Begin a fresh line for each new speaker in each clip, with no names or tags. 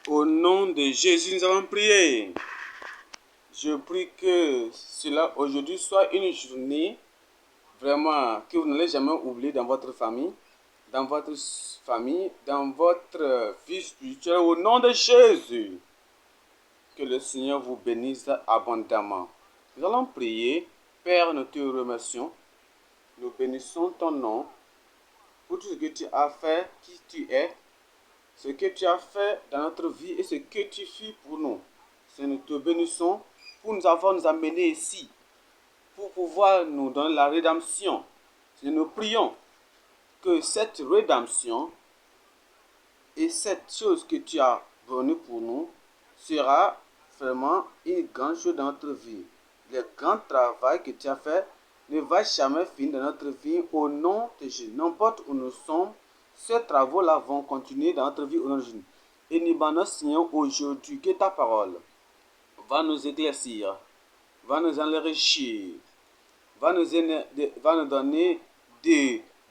Au nom de Jésus, nous allons prier. Je prie que cela aujourd'hui soit une journée vraiment que vous n'allez jamais oublier dans votre famille, dans votre vie spirituelle. Au nom de Jésus, que le Seigneur vous bénisse abondamment. Nous allons prier. Père, nous te remercions. Nous bénissons ton nom pour tout ce que tu as fait, qui tu es, ce que tu as fait dans notre vie et ce que tu fais pour nous. Seigneur, nous te bénissons pour nous avoir nous amener ici, pour pouvoir nous donner la rédemption. Seigneur, nous prions que cette rédemption et cette chose que tu as venue pour nous sera vraiment une grande chose dans notre vie. Le grand travail que tu as fait ne va jamais finir dans notre vie au nom de Jésus. N'importe où nous sommes, ces travaux-là vont continuer dans notre vie au nom de Jésus. Et nous demandons, Seigneur, aujourd'hui que ta parole va nous éclaircir, va nous enrichir, va nous donner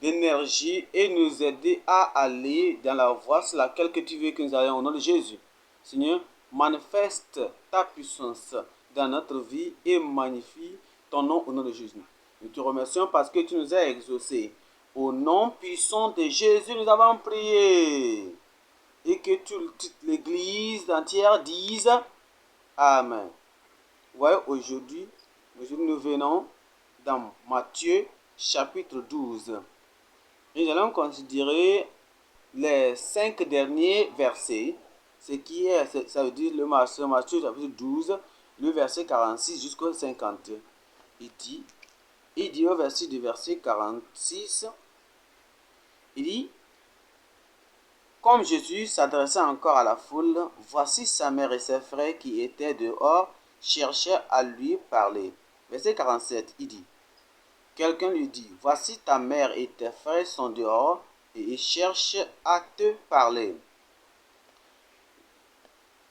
d'énergie et nous aider à aller dans la voie sur laquelle que tu veux que nous allions au nom de Jésus. Seigneur, manifeste ta puissance dans notre vie et magnifie ton nom au nom de Jésus. Nous te remercions parce que tu nous as exaucés. Au nom puissant de Jésus, nous avons prié. Et que toute l'église entière dise Amen. Voyez, aujourd'hui, nous venons dans Matthieu chapitre 12. Et nous allons considérer les 5 derniers versets, ça veut dire le Matthieu chapitre 12, le verset 46 jusqu'au 50. Il dit au verset 46, il dit, comme Jésus s'adressait encore à la foule, voici sa mère et ses frères qui étaient dehors, cherchaient à lui parler. Verset 47, il dit, quelqu'un lui dit, voici ta mère et tes frères sont dehors et ils cherchent à te parler.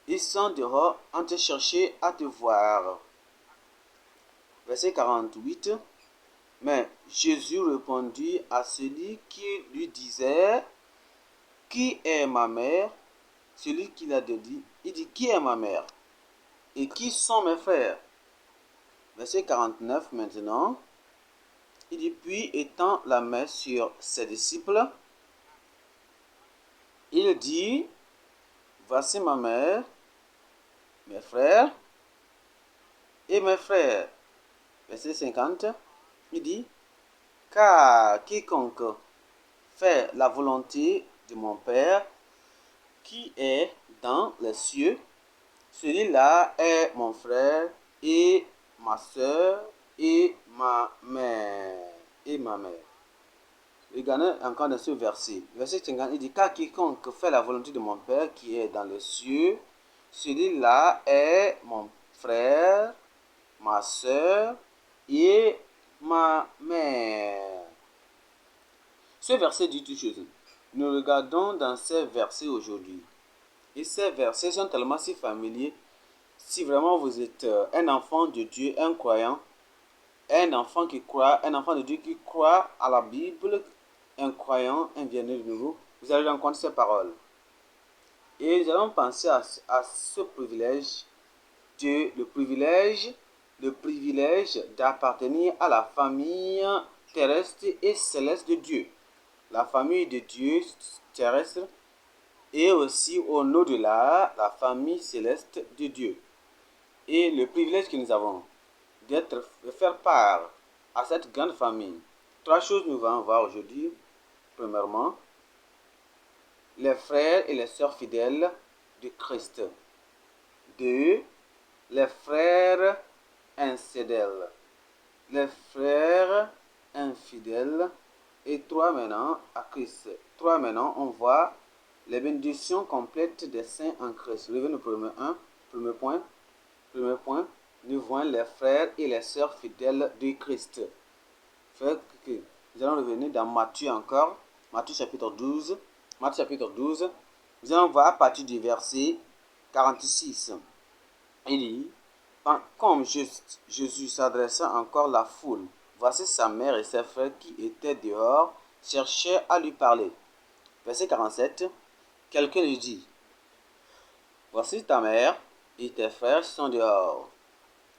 Ils sont dehors en te chercher à te voir. Verset 48, mais Jésus répondit à celui qui lui disait, qui est ma mère? Celui qui l'a dit, il dit, qui est ma mère? Et qui sont mes frères? Verset 49 maintenant. Il dit, puis étend la main sur ses disciples, il dit, voici ma mère, mes frères et mes frères. Verset 50, il dit, car quiconque fait la volonté de mon Père qui est dans les cieux, celui-là est mon frère et ma soeur et ma mère. Regardez encore dans ce verset. Verset 50, il dit, car quiconque fait la volonté de mon Père qui est dans les cieux, celui-là est mon frère, ma soeur et ma mère. Ce verset dit toutes choses. Nous regardons dans ces versets aujourd'hui. Et ces versets sont tellement si familiers. Si vraiment vous êtes un enfant de Dieu, un croyant, un enfant qui croit, un enfant de Dieu qui croit à la Bible, un croyant, un bien-né de nouveau, vous allez rencontrer ces paroles. Et nous allons penser à ce privilège, le privilège d'appartenir à la famille terrestre et céleste de Dieu. La famille de Dieu terrestre et aussi au au-delà, la famille céleste de Dieu. Et le privilège que nous avons de faire part à cette grande famille. 3 choses nous allons voir aujourd'hui. Premièrement, les frères et les sœurs fidèles de Christ. 2. Les frères infidèles. Les frères infidèles. Et 3 maintenant, à Christ. 3 maintenant, on voit les bénédictions complètes des saints en Christ. Revenons au premier point. Nous voyons les frères et les sœurs fidèles de Christ. Nous allons revenir dans Matthieu encore. Matthieu chapitre 12. Nous allons voir à partir du verset 46. Il dit, comme Jésus s'adressait encore à la foule, voici sa mère et ses frères qui étaient dehors, cherchaient à lui parler. Verset 47. Quelqu'un lui dit, voici ta mère et tes frères sont dehors,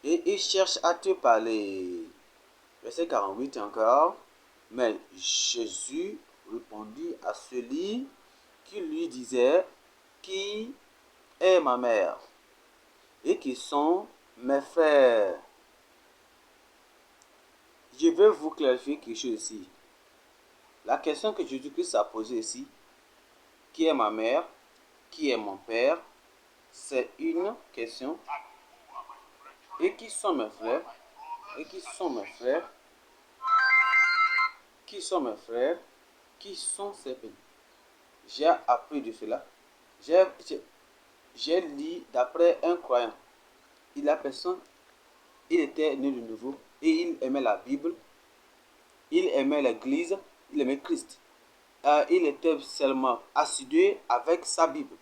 et ils cherchent à te parler. Verset 48 encore. Mais Jésus répondit à celui qui lui disait, qui est ma mère et qui sont mes frères. Je veux vous clarifier quelque chose ici. La question que Jésus-Christ a posée ici, qui est ma mère, qui est mon père, c'est une question. Et qui sont mes frères? Et qui sont mes frères? Qui sont mes frères? Qui sont ces pays? J'ai appris de cela. J'ai lu d'après un croyant. La personne, il était né de nouveau et il aimait la Bible, il aimait l'église, il aimait Christ. Il était seulement assidu avec sa Bible.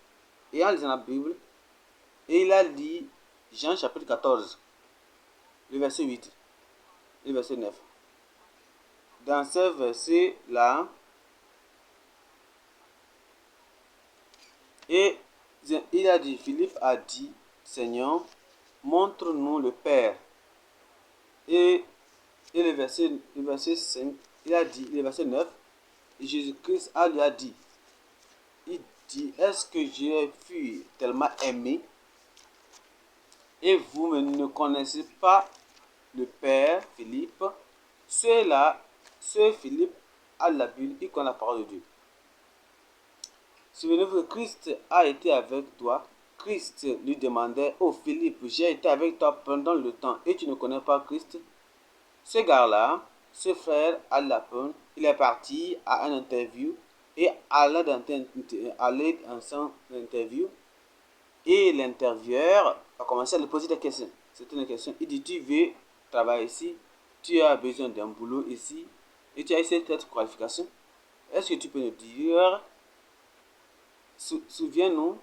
Et en lisant la Bible, il a lu Jean chapitre 14, le verset 8, le verset 9. Dans ce verset-là, et il a dit, Philippe a dit, Seigneur, montre-nous le Père. Et le verset 5, il a dit, le verset 9, Jésus-Christ lui a dit, il dit, est-ce que j'ai fui tellement aimé et vous ne connaissez pas le Père, Philippe? Ce Philippe a la Bible, il connaît la parole de Dieu. Souvenez-vous que Christ a été avec toi. Christ lui demandait, oh Philippe, j'ai été avec toi pendant le temps et tu ne connais pas Christ? Ce gars-là, ce frère a la peine, il est parti à une interview et allait dans son interview et l'intervieweur a commencé à lui poser des questions. C'était une question. Il dit, tu veux travailler ici, tu as besoin d'un boulot ici et tu as essayé cette qualification. Est-ce que tu peux nous dire, souviens-nous,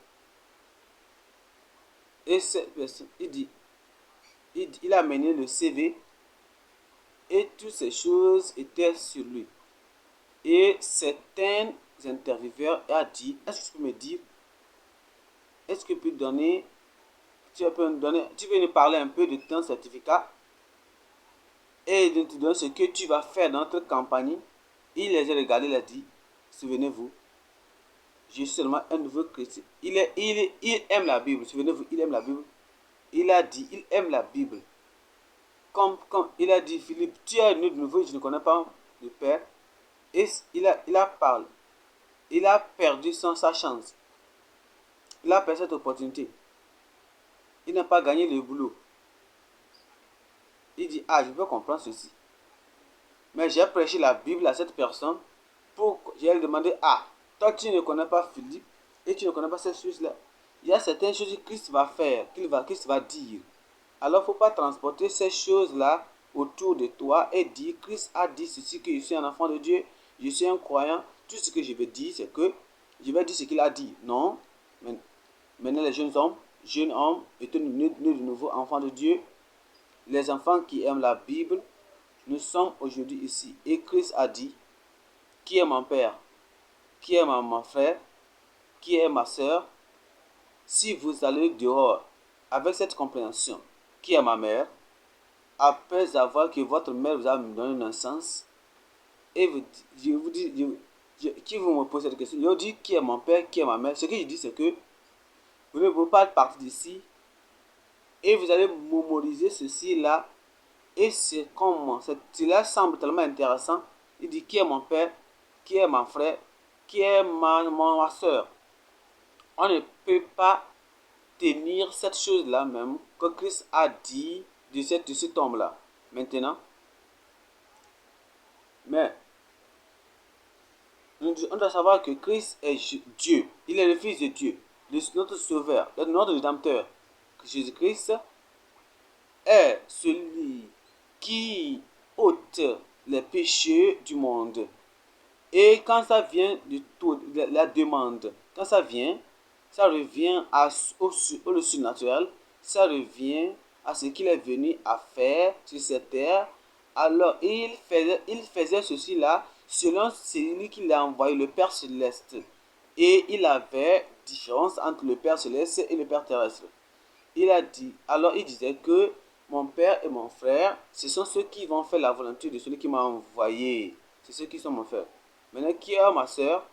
et cette personne, il a mené le CV et toutes ces choses étaient sur lui. Et certains intervieweurs ont dit, est-ce que tu peux me dire, est-ce que tu peux donner, tu veux nous parler un peu de ton certificat et de te donner ce que tu vas faire dans notre campagne? Il les a regardés, il a dit, souvenez-vous, je suis seulement un nouveau chrétien. Il aime la Bible, souvenez-vous, il aime la Bible. Il a dit, il aime la Bible. Comme il a dit, Philippe, tu es né de nouveau, je ne connais pas le Père. Et il a parlé. Il a perdu sa chance. Il a perdu cette opportunité. Il n'a pas gagné le boulot. Il dit, ah, je peux comprendre ceci. Mais j'ai prêché la Bible à cette personne. J'ai lui demandé, ah, toi tu ne connais pas Philippe et tu ne connais pas cette chose-là. Il y a certaines choses que Christ va faire, Christ va dire. Alors il ne faut pas transporter ces choses-là autour de toi et dire, Christ a dit ceci, que je suis un enfant de Dieu, je suis un croyant. Tout ce que je vais dire, c'est que je vais dire ce qu'il a dit. Non. Maintenant, les jeunes hommes étant nés de nouveau enfants de Dieu, les enfants qui aiment la Bible, nous sommes aujourd'hui ici. Et Christ a dit, qui est mon père, qui est mon frère, qui est ma soeur? Si vous allez dehors avec cette compréhension, qui est ma mère, après avoir que votre mère vous a donné naissance, et qui vous me pose cette question, je dis qui est mon père, qui est ma mère. Ce que je dis, c'est que vous ne pouvez pas partir d'ici et vous allez mémoriser ceci là. Et c'est comment, cela semble tellement intéressant. Il dit qui est mon père, qui est mon frère, qui est ma soeur. On ne peut pas tenir cette chose-là même que Christ a dit de cet homme-là. Maintenant, mais on doit savoir que Christ est Dieu. Il est le Fils de Dieu, notre Sauveur, notre Rédempteur. Jésus-Christ est celui qui ôte les péchés du monde. Et quand ça vient de la demande, quand ça vient, ça revient au surnaturel, ça revient à ce qu'il est venu à faire sur cette terre. Alors, il faisait ceci là selon celui qui l'a envoyé, le Père Céleste. Et il avait différence entre le Père céleste et le Père terrestre. Il a dit, alors il disait que mon père et mon frère, ce sont ceux qui vont faire la volonté de celui qui m'a envoyé. C'est ceux qui sont mon frère. Maintenant, qui est ma soeur,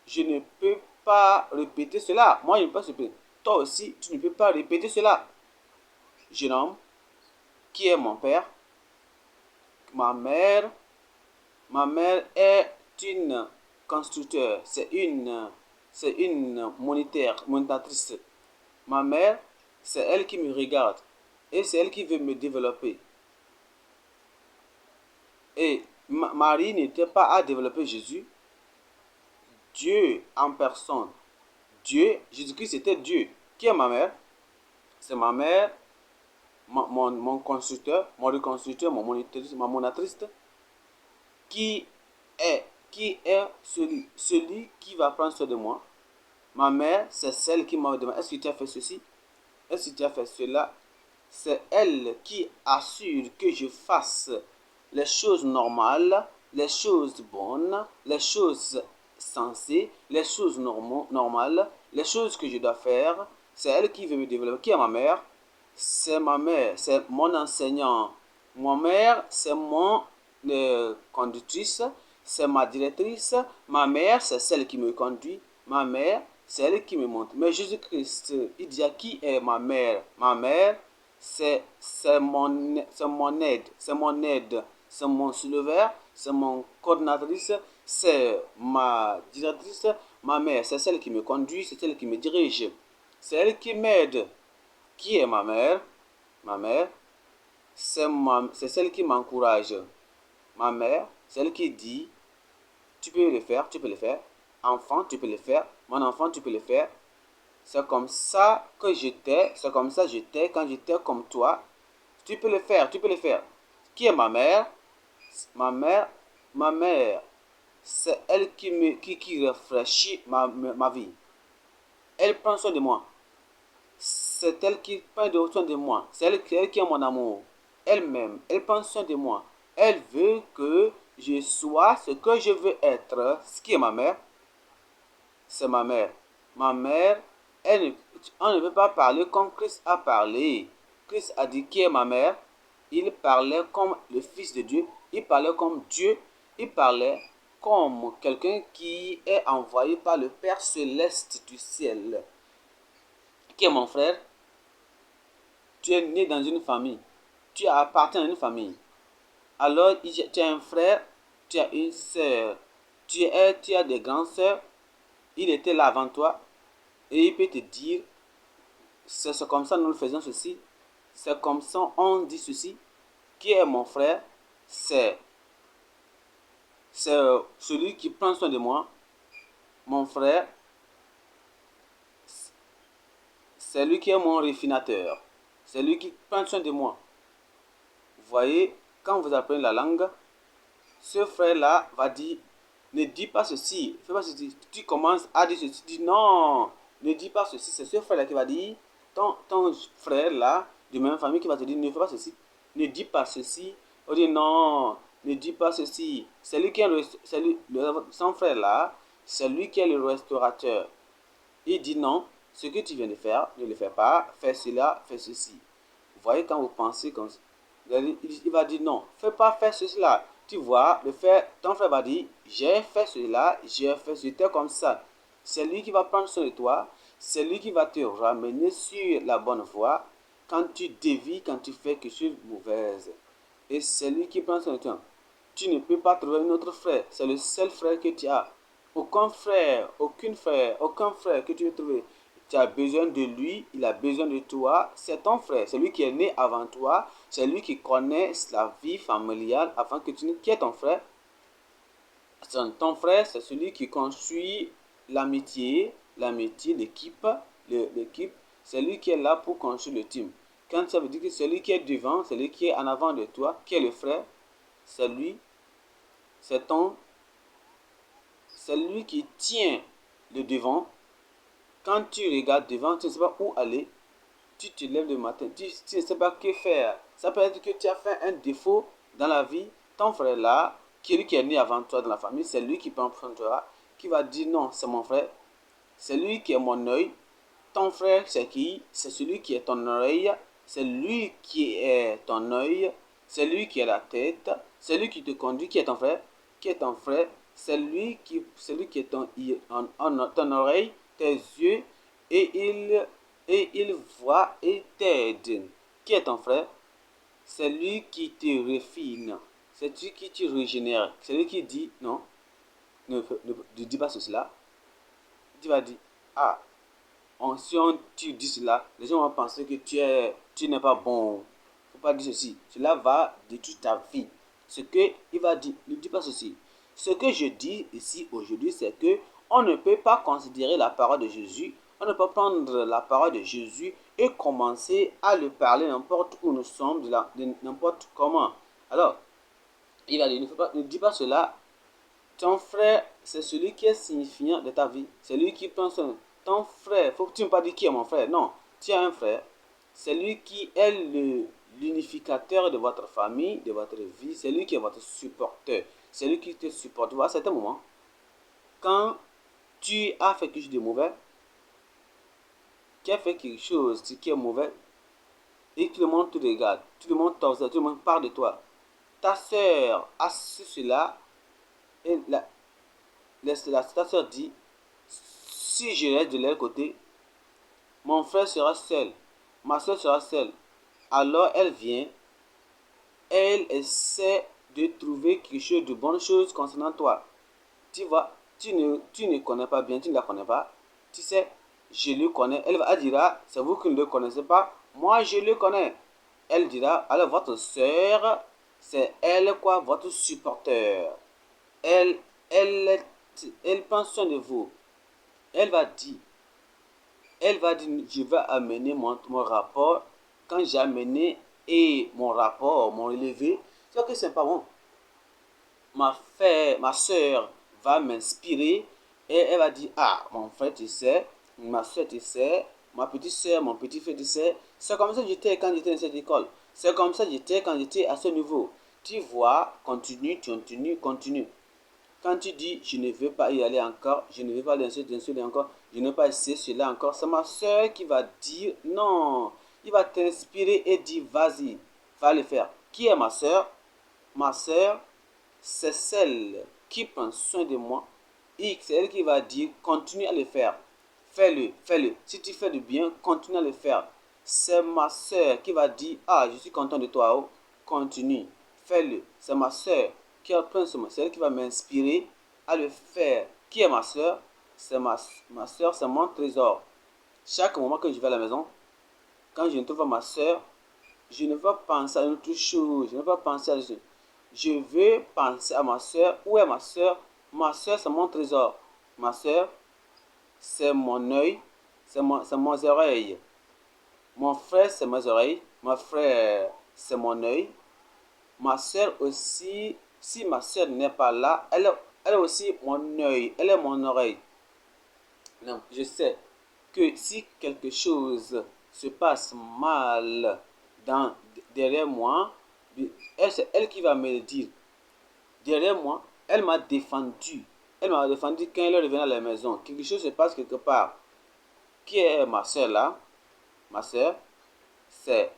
je ne peux pas répéter cela. Moi, je ne peux pas répéter. Toi aussi, tu ne peux pas répéter cela. Jeune homme, qui est mon père? Ma mère est une constructeur, c'est une monitatrice. Ma mère, c'est elle qui me regarde et c'est elle qui veut me développer. Et Marie n'était pas à développer Jésus. Dieu en personne. Dieu, Jésus-Christ était Dieu. Qui est ma mère? C'est ma mère, mon constructeur, mon reconstructeur, mon monitrice, ma monatrice, qui est celui qui va prendre soin de moi. Ma mère, c'est celle qui m'a demandé, est-ce que tu as fait ceci? Est-ce que tu as fait cela? C'est elle qui assure que je fasse les choses normales, les choses bonnes, les choses sensées, les choses normales, les choses que je dois faire. C'est elle qui veut me développer. Qui est ma mère? C'est ma mère, c'est mon enseignant. Ma mère, c'est mon conductrice, c'est ma directrice. Ma mère, c'est celle qui me conduit. Ma mère, c'est elle qui me montre. Mais Jésus-Christ, il dit à qui est ma mère? Ma mère, c'est mon aide, c'est mon aide, c'est mon souleveur, c'est mon coordinatrice, c'est ma directrice. Ma mère, c'est celle qui me conduit, c'est celle qui me dirige, c'est elle qui m'aide. Qui est ma mère? Ma mère, c'est celle qui m'encourage. Ma mère, c'est elle qui dit, tu peux le faire, tu peux le faire. Enfant, tu peux le faire. Mon enfant, tu peux le faire. C'est comme ça que j'étais, c'est comme ça que j'étais quand j'étais comme toi. Tu peux le faire, tu peux le faire. Qui est ma mère? Ma mère, ma mère, c'est elle qui rafraîchit ma vie. Elle prend soin de moi. C'est elle qui prend soin de moi. C'est elle qui est mon amour. Elle-même, elle prend soin de moi. Elle veut que je sois ce que je veux être. Ce qui est ma mère, c'est ma mère. Ma mère, on ne peut pas parler comme Christ a parlé. Christ a dit qui est ma mère. Il parlait comme le Fils de Dieu. Il parlait comme Dieu. Il parlait comme quelqu'un qui est envoyé par le Père céleste du ciel. Qui est mon frère? Tu es né dans une famille. Tu appartiens à une famille. Alors, tu as un frère, tu as une sœur. Tu as des grandes sœurs. Il était là avant toi. Et il peut te dire, c'est comme ça nous faisons ceci. C'est comme ça on dit ceci. Qui est mon frère? C'est celui qui prend soin de moi. Mon frère, c'est lui qui est mon refinateur. C'est lui qui prend soin de moi. Vous voyez, quand vous apprenez la langue, ce frère-là va dire, ne dis pas ceci, fais pas ceci. Tu commences à dire ceci, tu dis non, ne dis pas ceci. C'est ce frère-là qui va dire, ton frère-là, de même famille, qui va te dire, ne fais pas ceci, ne dis pas ceci. On dit non, ne dis pas ceci. C'est lui qui est son frère-là, c'est lui qui est le restaurateur. Il dit non, ce que tu viens de faire, ne le fais pas, fais cela, fais ceci. Vous voyez, quand vous pensez comme ça, il va dire non, fais pas faire cela. Tu vois, ton frère va dire, j'ai fait cela, j'étais comme ça. C'est lui qui va prendre soin de toi, c'est lui qui va te ramener sur la bonne voie quand tu dévies, quand tu fais quelque chose de mauvaise. Et c'est lui qui prend soin de toi. Tu ne peux pas trouver un autre frère, c'est le seul frère que tu as. Aucun frère que tu veux trouver. Tu as besoin de lui, il a besoin de toi. C'est ton frère, c'est lui qui est né avant toi. C'est lui qui connaît la vie familiale avant que tu ne... Qui est ton frère? Ton frère, c'est celui qui construit l'amitié, l'équipe. C'est lui qui est là pour construire le team. Quand ça veut dire que celui qui est devant, celui qui est en avant de toi, qui est le frère, c'est lui, c'est lui qui tient le devant. Quand tu regardes devant, tu ne sais pas où aller. Tu te lèves le matin, tu ne sais pas que faire. Ça peut être que tu as fait un défaut dans la vie. Ton frère là, qui est né avant toi dans la famille, c'est lui qui prend soin de toi. qui va dire non, c'est mon frère. C'est lui qui est mon œil. Ton frère, c'est qui? C'est celui qui est ton oreille. C'est lui qui est ton œil. C'est lui qui est la tête. C'est lui qui te conduit. Qui est ton frère? Qui est ton frère? C'est lui qui est ton oreille, tes yeux, et il voit et t'aide. Qui est ton frère? C'est lui qui te refine. C'est lui qui te régénère. C'est lui qui dit non, ne dis pas cela. Tu vas dire, ah, si tu dis cela, les gens vont penser que tu n'es pas bon. Il ne faut pas dire ceci. Cela va détruire ta vie. Ce que il va dire, ne dis pas ceci. Ce que je dis ici aujourd'hui, c'est que on ne peut pas considérer la parole de Jésus, on ne peut pas prendre la parole de Jésus et commencer à le parler n'importe où nous sommes, de n'importe comment. Alors, il va dire, ne dis pas cela. Ton frère, c'est celui qui est signifiant de ta vie. C'est lui qui prend soin. Ton frère, tu ne peux pas dire qui est mon frère. Non, tu as un frère. C'est lui qui est l'unificateur de votre famille, de votre vie. C'est lui qui est votre supporteur. C'est lui qui te supporte. Tu vois, à certains moments, quand tu as fait quelque chose de mauvais, tu as fait quelque chose qui est mauvais, et tout le monde te regarde, tout le monde t'observe, tout le monde parle de toi. Ta soeur a su cela, et ta soeur dit, si je reste de leur côté, mon frère sera seul, ma soeur sera seule. Alors elle vient, elle essaie de trouver quelque chose de bonne chose concernant toi. Tu vois, tu ne connais pas bien, tu ne la connais pas. Tu sais, je le connais. Elle dira, c'est vous qui ne le connaissez pas, moi je le connais. Elle dira, alors votre soeur, c'est elle quoi, votre supporteur. Elle, elle, elle prend soin de vous. Elle va dire, je vais amener mon rapport. Quand j'ai amené et mon rapport, mon relevé, c'est que c'est pas bon. Ma soeur va m'inspirer et elle va dire, ah, mon frère, tu sais, ma soeur, tu sais, ma petite soeur, mon petit frère, tu sais. C'est comme ça que j'étais quand j'étais dans cette école. C'est comme ça que j'étais quand j'étais à ce niveau. Tu vois, continue, continue, continue. Quand tu dis, je ne veux pas y aller encore, je ne veux pas l'insulter encore, je ne veux pas essayer cela encore, c'est ma soeur qui va dire non. Il va t'inspirer et dire, vas-y, va le faire. Qui est ma soeur? Ma soeur, c'est celle qui prend soin de moi. Et c'est elle qui va dire, continue à le faire. Fais-le, fais-le. Si tu fais du bien, continue à le faire. C'est ma soeur qui va dire, ah, je suis content de toi, oh. Continue, fais-le. C'est ma soeur qui a plein de moi. C'est elle qui va m'inspirer à le faire. Qui est ma soeur? C'est ma soeur, c'est mon trésor. Chaque moment que je vais à la maison, quand je ne trouve pas ma soeur, je ne vais pas penser à une autre chose. Je ne vais pas penser à... Je veux penser à ma soeur. Où est ma soeur? Ma soeur, c'est mon trésor. Ma soeur, c'est mon œil, c'est mes oreilles. Mon frère, c'est mes oreilles. Mon frère, c'est mon œil. Ma soeur aussi, si ma soeur n'est pas là, elle est aussi mon œil, elle est mon oreille. Donc, je sais que si quelque chose se passe mal derrière moi, c'est elle qui va me le dire. Derrière moi, elle m'a défendu. Elle m'a défendu quand elle est revenue à la maison. Quelque chose se passe quelque part. Qui est ma soeur là? Ma soeur, c'est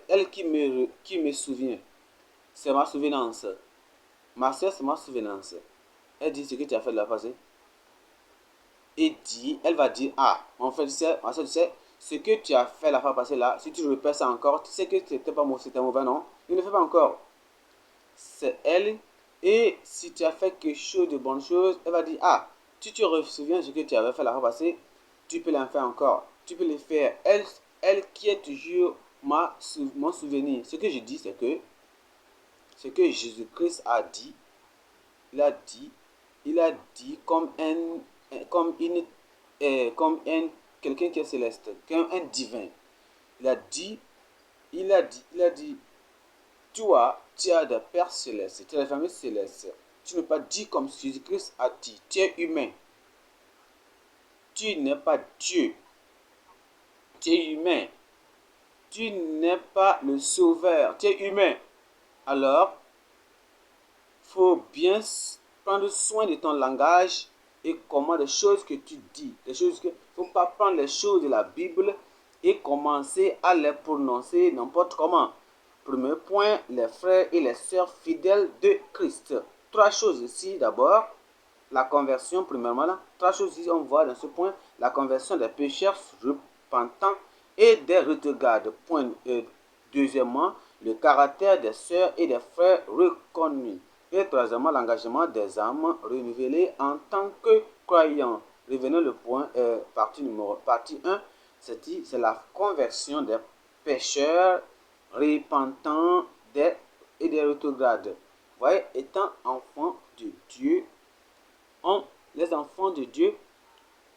elle qui me souvient. C'est ma souvenance. Ma soeur, c'est ma souvenance. Elle dit ce que tu as fait de la passée. Et elle va dire, ah, mon frère, tu sais, ma soeur, tu sais, ce que tu as fait la fois passée là, si tu répètes ça encore, tu sais que c'était pas c'était mauvais, non? Ne le fais pas encore. C'est elle. Et si tu as fait quelque chose de bonne chose, elle va dire, ah, tu te souviens de ce que tu avais fait la fois passée, tu peux l'en faire encore. Tu peux le faire. Elle qui est toujours mon souvenir. Ce que je dis, c'est que ce que Jésus-Christ a dit, il a dit, comme quelqu'un qui est céleste, comme un divin. Il a dit, il a dit, toi, tu as des pères célestes, tu as des familles célestes. Tu ne peux pas dire comme Jésus-Christ a dit, tu es humain. Tu n'es pas Dieu. Tu es humain. Tu n'es pas le sauveur. Tu es humain. Alors, faut bien prendre soin de ton langage et comment les choses que tu dis. Il ne faut pas prendre les choses de la Bible et commencer à les prononcer n'importe comment. Premier point, les frères et les sœurs fidèles de Christ. Trois choses ici d'abord. La conversion, premièrement, là. Trois choses ici, on voit dans ce point. La conversion des pécheurs repentants et des retards. Point, deuxièmement, le caractère des sœurs et des frères reconnus. Et troisièmement, l'engagement des âmes renouvelées en tant que croyants. Revenons le point, partie 1, c'est la conversion des pécheurs repentants et des retards. Vous voyez, étant enfant de Dieu, les enfants de Dieu,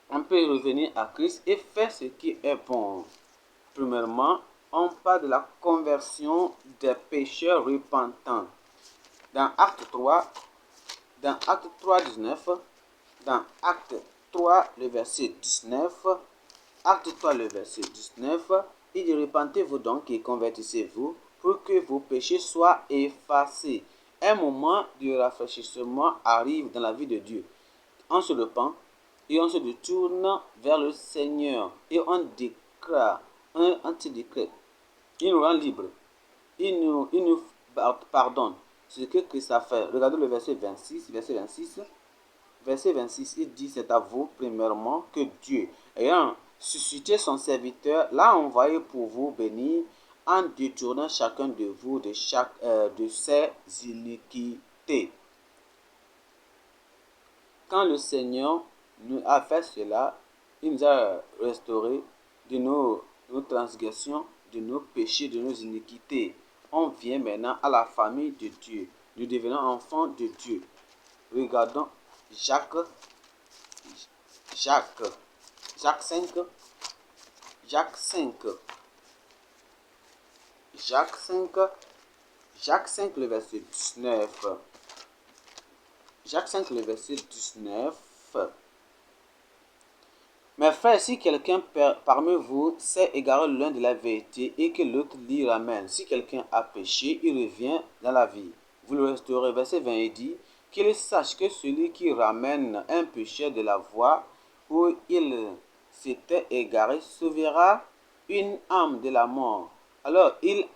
on peut revenir à Christ et faire ce qui est bon. Premièrement, on parle de la conversion des pécheurs repentants. Dans Acte 3, 19, dans Acte 3, le verset 19, Acte 3, le verset 19, il dit: repentez-vous donc et convertissez-vous pour que vos péchés soient effacés. Un moment de rafraîchissement arrive dans la vie de Dieu. On se repent et on se détourne vers le Seigneur et on déclare, on se décrète. Il nous rend libres. Il nous pardonne. Ce que Christ a fait. Regardez le verset 26. Verset 26, il dit: c'est à vous, premièrement, que Dieu, ayant suscité son serviteur, l'a envoyé pour vous bénir en détournant chacun de vous de ses iniquités. Quand le Seigneur nous a fait cela, il nous a restaurés de nos transgressions, de nos péchés, de nos iniquités. On vient maintenant à la famille de Dieu. Nous devenons enfants de Dieu. Regardons Jacques 5, le verset 19. Jacques 5, le verset 19. Mes frères, si quelqu'un parmi vous s'est égaré loin de la vérité et que l'autre l'y ramène, si quelqu'un a péché, il revient dans la vie. Vous le restaurez. Verset 20, il dit: qu'il sache que celui qui ramène un pécheur de la voie où il s'était égaré sauvera une âme de la mort. Alors, il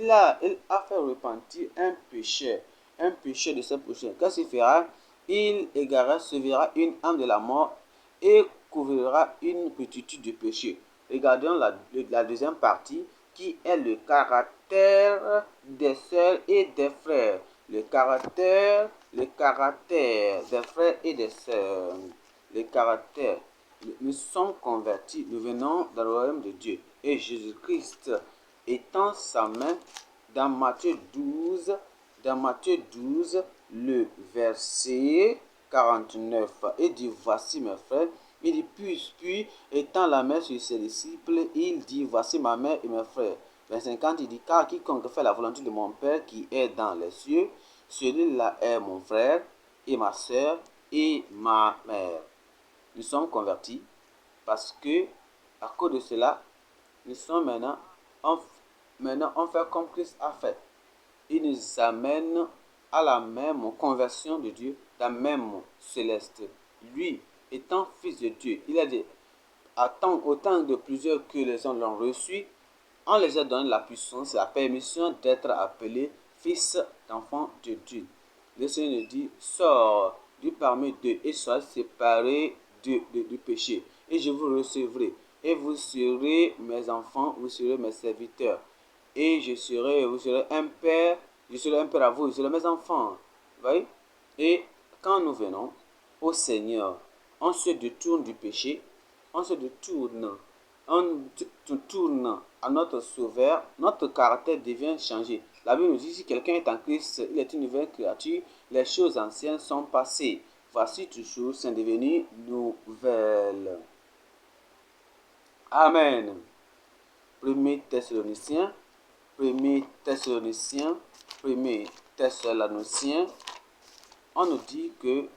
a fait repentir un pécheur de ses péchés. Qu'est-ce qu'il fera? Il égara, sauvera une âme de la mort et couvrira une multitude de péchés. Regardons la deuxième partie qui est le caractère des sœurs et des frères. Le caractère des frères et des sœurs. Le caractère. Nous sommes convertis, nous venons dans le royaume de Dieu. Et Jésus-Christ étend sa main dans Matthieu 12, le verset 49. Il dit: voici mes frères. Il dit: puis étend la main sur ses disciples, il dit: voici ma mère et mes frères. Verset 50, il dit: car quiconque fait la volonté de mon Père qui est dans les cieux, celui-là est mon frère et ma sœur et ma mère. Nous sommes convertis parce que, à cause de cela, nous sommes maintenant, on fait comme Christ a fait. Il nous amène à la même conversion de Dieu, la même céleste. Lui, étant fils de Dieu, il a dit, autant de plusieurs que les gens l'ont reçu, on les a donné la puissance, la permission d'être appelés fils d'enfants de Dieu. Le Seigneur nous dit: sors du parmi d'eux et sois séparés du péché, et je vous recevrai, et vous serez mes enfants, vous serez mes serviteurs, et vous serez un père, je serai un père à vous, vous serez mes enfants. Vous voyez? Et quand nous venons au Seigneur, on se détourne du péché, on tourne à notre Sauveur, notre caractère devient changé. La Bible nous dit: si quelqu'un est en Christ, il est une nouvelle créature, les choses anciennes sont passées. Voici toutes choses sont devenues nouvelles. Amen. 1 Thessaloniciens, on nous dit que,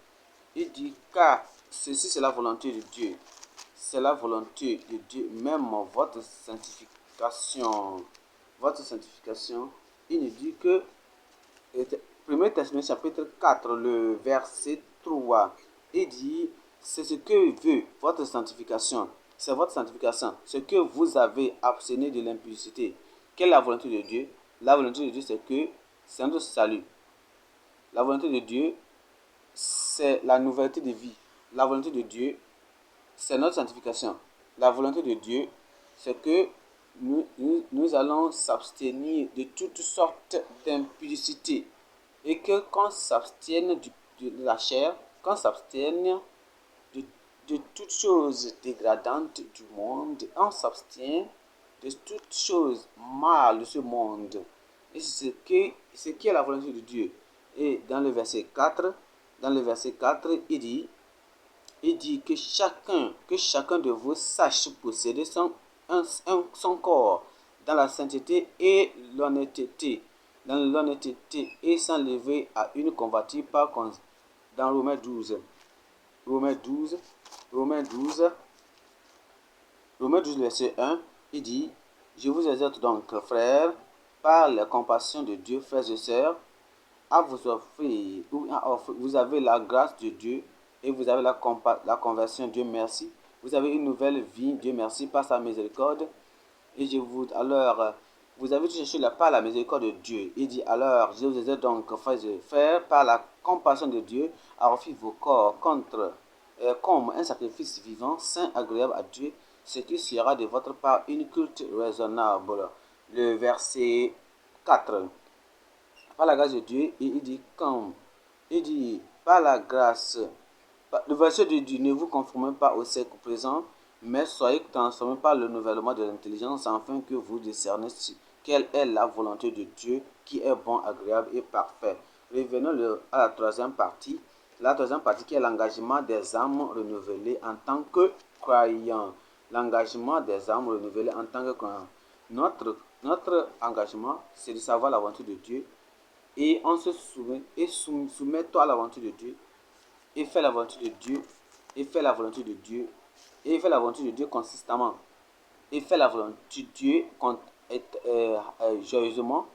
il dit: car ceci c'est la volonté de Dieu. C'est la volonté de Dieu, même votre sanctification. Il nous dit que 1 Thessaloniciens chapitre 4, le verset 3, il dit, c'est ce que veut votre sanctification. C'est votre sanctification. Ce que vous avez abstenu de l'impudicité. Quelle est la volonté de Dieu? La volonté de Dieu, c'est notre salut. La volonté de Dieu, c'est la nouveauté de vie. La volonté de Dieu, c'est notre sanctification. La volonté de Dieu, c'est que nous allons s'abstenir de toutes sortes d'impudicité. Et que qu'on s'abstienne de la chair, qu'on s'abstienne de toutes choses dégradantes du monde, on s'abstient de toutes choses mal de ce monde. Et c'est ce qui est la volonté de Dieu. Et dans le verset 4, il dit que chacun de vous sache posséder son corps dans la sainteté et l'honnêteté. Dans l'honnêteté et sans lever à une convoitise par dans Romains 12. Romains 12, verset 1, il dit, je vous exhorte donc, frères, par la compassion de Dieu, frères et sœurs, à vous offrir, vous avez la grâce de Dieu et vous avez la conversion, Dieu merci. Vous avez une nouvelle vie, Dieu merci, par sa miséricorde. Et vous avez tout cherché par la miséricorde de Dieu. Il dit, alors, je vous exhorte donc, frères, par la compassion de Dieu, à offrir vos corps comme un sacrifice vivant, saint, agréable à Dieu, ce qui sera de votre part une culte raisonnable. Le verset 4. Par la grâce de Dieu, et il dit, par la grâce, le verset de Dieu, ne vous conformez pas au siècle présent, mais soyez transformés par le renouvellement de l'intelligence, afin que vous discerniez quelle est la volonté de Dieu, qui est bon, agréable et parfait. Revenons à la troisième partie. La troisième partie qui est l'engagement des âmes renouvelées en tant que croyants. L'engagement des âmes renouvelées en tant que croyants. Notre engagement, c'est de savoir la volonté de Dieu. Et on se soumet-toi à la volonté de Dieu. Et fais la volonté de Dieu. Et fais la volonté de Dieu. Et fais la volonté de Dieu consistamment. Et fais la volonté de Dieu joyeusement.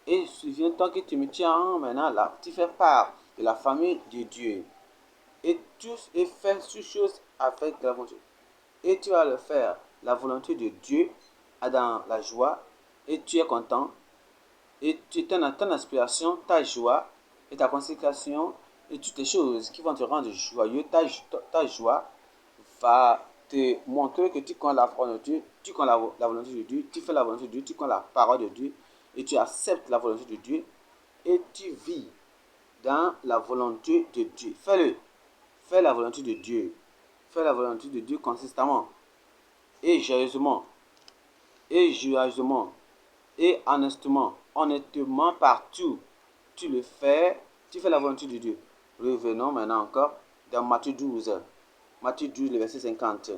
Et souviens-toi que tu me tiens maintenant là. Tu fais part de la famille de Dieu. Et fais toutes choses avec la volonté. Et tu vas le faire. La volonté de Dieu dans la joie. Et tu es content. Et ton aspiration, ta joie et ta consécration et toutes les choses qui vont te rendre joyeux, ta joie va te montrer que tu connais la volonté de Dieu, tu connais la volonté de Dieu, tu fais la volonté de Dieu, tu connais la parole de Dieu et tu acceptes la volonté de Dieu et tu vis dans la volonté de Dieu. Fais-le. Fais la volonté de Dieu. Fais la volonté de Dieu consistamment et joyeusement et joyeusement et honnêtement partout. Tu fais la volonté de Dieu. Revenons maintenant encore dans Matthieu 12. Matthieu 12, le verset 50.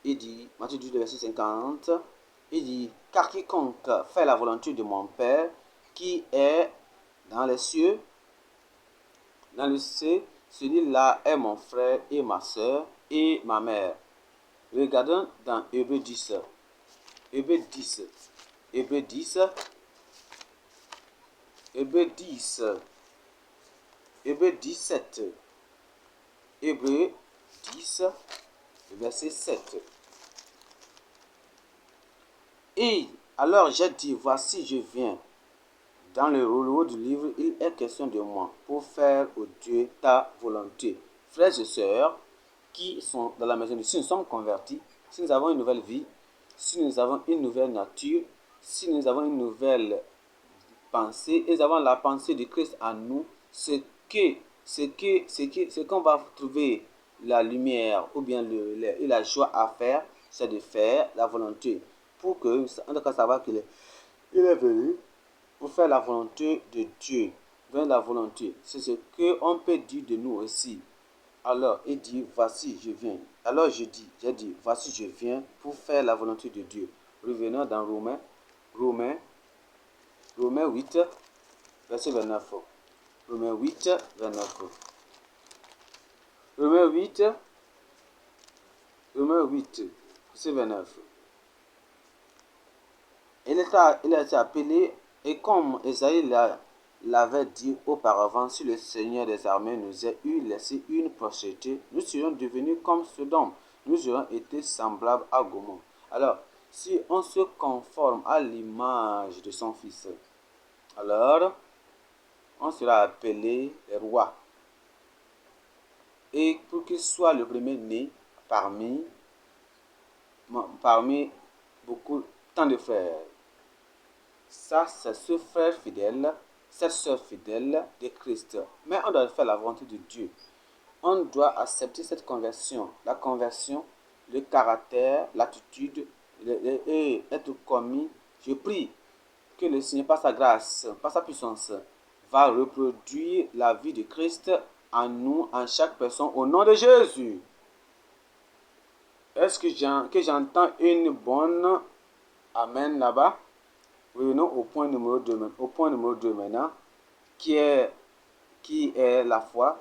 Il dit, Matthieu 12, le verset 50, il dit, car quiconque fait la volonté de mon Père qui est dans les cieux, celui-là est mon frère et ma soeur et ma mère. Regardons dans Hébreux 10. Hébreux 10. Hébreux 10. Hébreux 10. Hébreux 17. Hébreux 10, verset 7. Et alors j'ai dit, voici je viens. Dans le rouleau du livre, il est question de moi pour faire au Dieu ta volonté. Frères et sœurs qui sont dans la maison de Dieu, si nous sommes convertis, si nous avons une nouvelle vie, si nous avons une nouvelle nature, si nous avons une nouvelle pensée, et nous avons la pensée de Christ en nous, c'est qu'on va trouver la lumière ou bien la joie à faire, c'est de faire la volonté. Pour que, en tout cas, savoir qu'il est venu pour faire la volonté de Dieu. Vers la volonté. C'est ce qu'on peut dire de nous aussi. Alors, il dit, voici, je viens. Alors, j'ai dit, voici, je viens pour faire la volonté de Dieu. Revenons dans Romains 8, verset 29. Romains 8, 29. Romains 8, verset 29. Il a été appelé, et comme Esaïe l'a l'avait dit auparavant, si le Seigneur des armées nous a eu laissé une postérité, nous serions devenus comme Sodome, nous aurions été semblables à Gomorrhe. Alors, si on se conforme à l'image de son Fils, alors on sera appelé roi. Et pour qu'il soit le premier-né parmi beaucoup, tant de frères. Ça, c'est ce frère fidèle, cette sœur fidèle de Christ. Mais on doit faire la volonté de Dieu. On doit accepter cette conversion. La conversion, le caractère, l'attitude, et être commis. Je prie que le Seigneur, par sa grâce, par sa puissance, va reproduire la vie de Christ en nous, en chaque personne, au nom de Jésus. Est-ce que j'entends une bonne amen là-bas? Revenons au point numéro 2, maintenant, qui est la foi.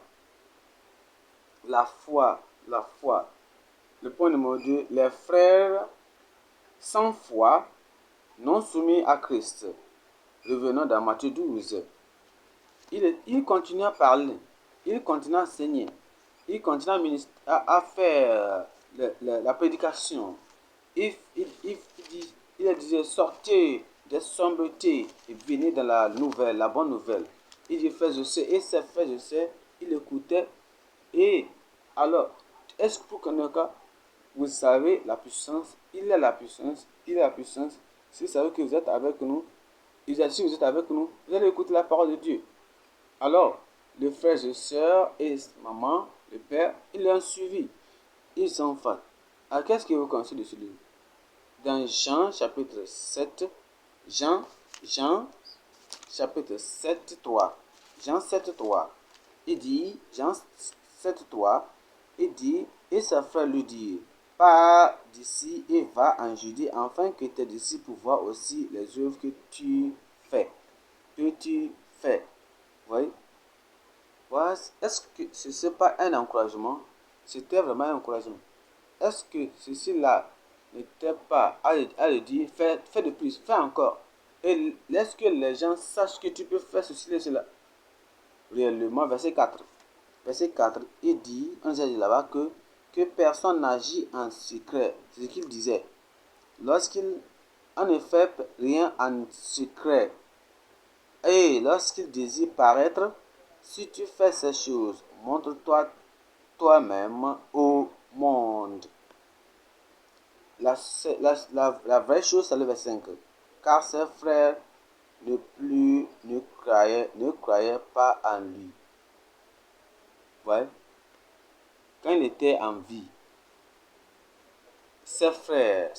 La foi. Le point numéro 2, les frères sans foi, non soumis à Christ. Revenons dans Matthieu 12. Il continue à parler, il continue à enseigner, il continue à faire la prédication. Il disait, sortez des sombretés et venez dans la bonne nouvelle. Il dit, frère, je sais, et ses frères, je sais, il écoutait. Et alors, est-ce que pour qu'un cas, vous savez la puissance, il a la puissance, si vous savez que vous êtes avec nous, si vous êtes avec nous, vous allez écouter la parole de Dieu. Alors, les frères et sœurs et maman, le père, ils l'ont suivi. Ils sont fans. Alors, qu'est-ce que vous connaissez de ce livre? Dans Jean chapitre 7, Jean chapitre 7, 3. Jean 7, 3. Il dit, Jean 7, 3, il dit, et sa frère lui dit, pars d'ici et va en Judée, afin que tes disciples voient aussi les œuvres que tu fais. Vous voyez? Est-ce que ce n'est pas un encouragement? C'était vraiment un encouragement. Est-ce que ceci-là n'était pas à le dire, fais de plus, fais encore. Et laisse que les gens sachent que tu peux faire ceci et cela. Réellement, verset 4. Verset 4, il dit, on dit là-bas que personne n'agit en secret. C'est ce qu'il disait. Lorsqu'il ne fait rien en secret, et lorsqu'il désire paraître, si tu fais ces choses, montre-toi toi-même au monde. La vraie chose, c'est le verset 5. Car ses frères ne croyaient pas en lui. Ouais. Quand il était en vie, ses frères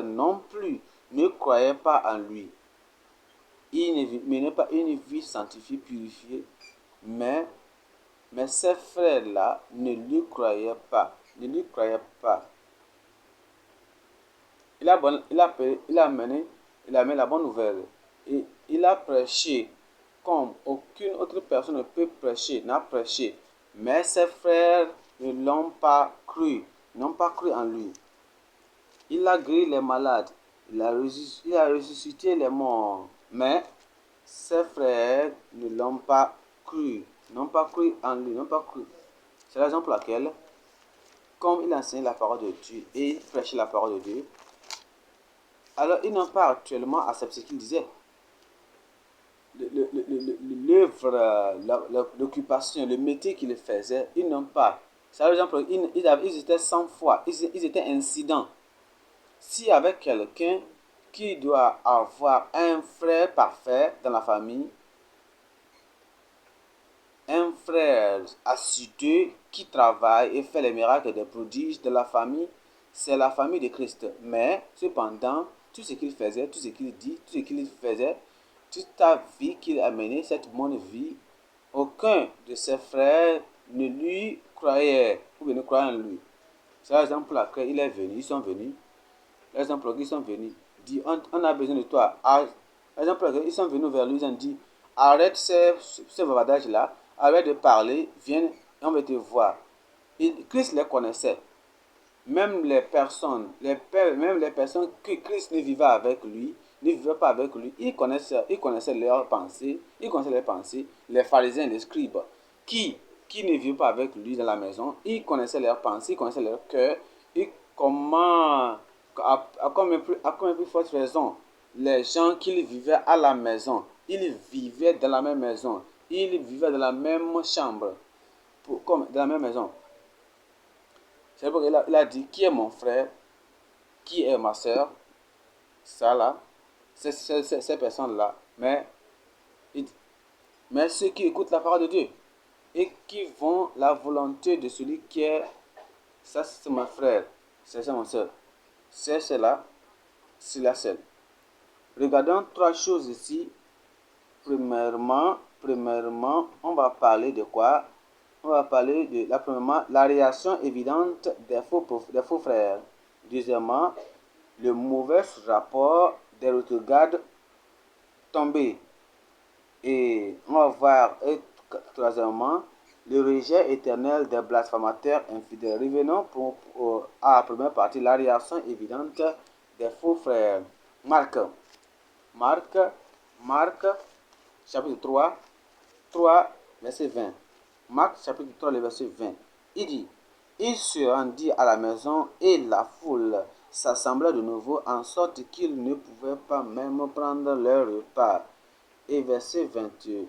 non plus ne croyaient pas en lui. Il ne menait pas une vie sanctifiée, purifiée, mais ces frères-là ne lui croyaient pas. Il a amené la bonne nouvelle. Et il a prêché comme aucune autre personne ne peut prêcher, n'a prêché. Mais ses frères ne l'ont pas cru, n'ont pas cru en lui. Il a guéri les malades, il a ressuscité les morts. Mais ses frères ne l'ont pas cru, n'ont pas cru en lui, n'ont pas cru. C'est la raison pour laquelle, comme il enseignait la parole de Dieu et il prêchait la parole de Dieu, alors ils n'ont pas actuellement accepté ce qu'il disait. L'œuvre, l'occupation, le métier qu'il faisait, ils n'ont pas. Par exemple, ils étaient sans foi, ils étaient incidents. Si avec quelqu'un qui doit avoir un frère parfait dans la famille, un frère assidu qui travaille et fait les miracles et des prodiges de la famille, c'est la famille de Christ. Mais cependant, tout ce qu'il faisait, tout ce qu'il dit, tout ce qu'il faisait, toute ta vie qu'il a menée, cette bonne vie, aucun de ses frères ne lui croyait ou ne croyait en lui. C'est la raison pour laquelle ils sont venus. Par exemple, ils sont venus, dit, on a besoin de toi. Par exemple, ils sont venus vers lui, ils ont dit, arrête ce bavardage-là, arrête de parler, viens, on veut te voir. Et Christ les connaissait. Même les personnes que Christ ne vivait avec lui, ne vivaient pas avec lui. Ils connaissaient leurs pensées, les pharisiens, les scribes, qui ne vivaient pas avec lui dans la maison. Ils connaissaient leurs pensées, ils connaissaient leur cœur, et comment, à combien plus forte raison, les gens qui vivaient à la maison, ils vivaient dans la même maison, ils vivaient dans la même chambre, comme dans la même maison. C'est pourquoi il a dit, qui est mon frère, qui est ma soeur, ça là, ces personnes-là, mais ceux qui écoutent la parole de Dieu et qui vont la volonté de celui qui est, ça c'est mon frère, c'est ça mon soeur, c'est cela, c'est la seule. Regardons trois choses ici. Premièrement, on va parler de quoi? On va parler de la réaction évidente des faux frères. Deuxièmement, le mauvais rapport des regards tombés. Et on va voir, troisièmement, le rejet éternel des blasphémateurs infidèles. Revenons à la première partie, la réaction évidente des faux frères. Marc, chapitre 3, verset 20. Marc, chapitre 3, le verset 20. Il dit, il se rendit à la maison et la foule s'assembla de nouveau en sorte qu'ils ne pouvaient pas même prendre leur repas. Et verset 21,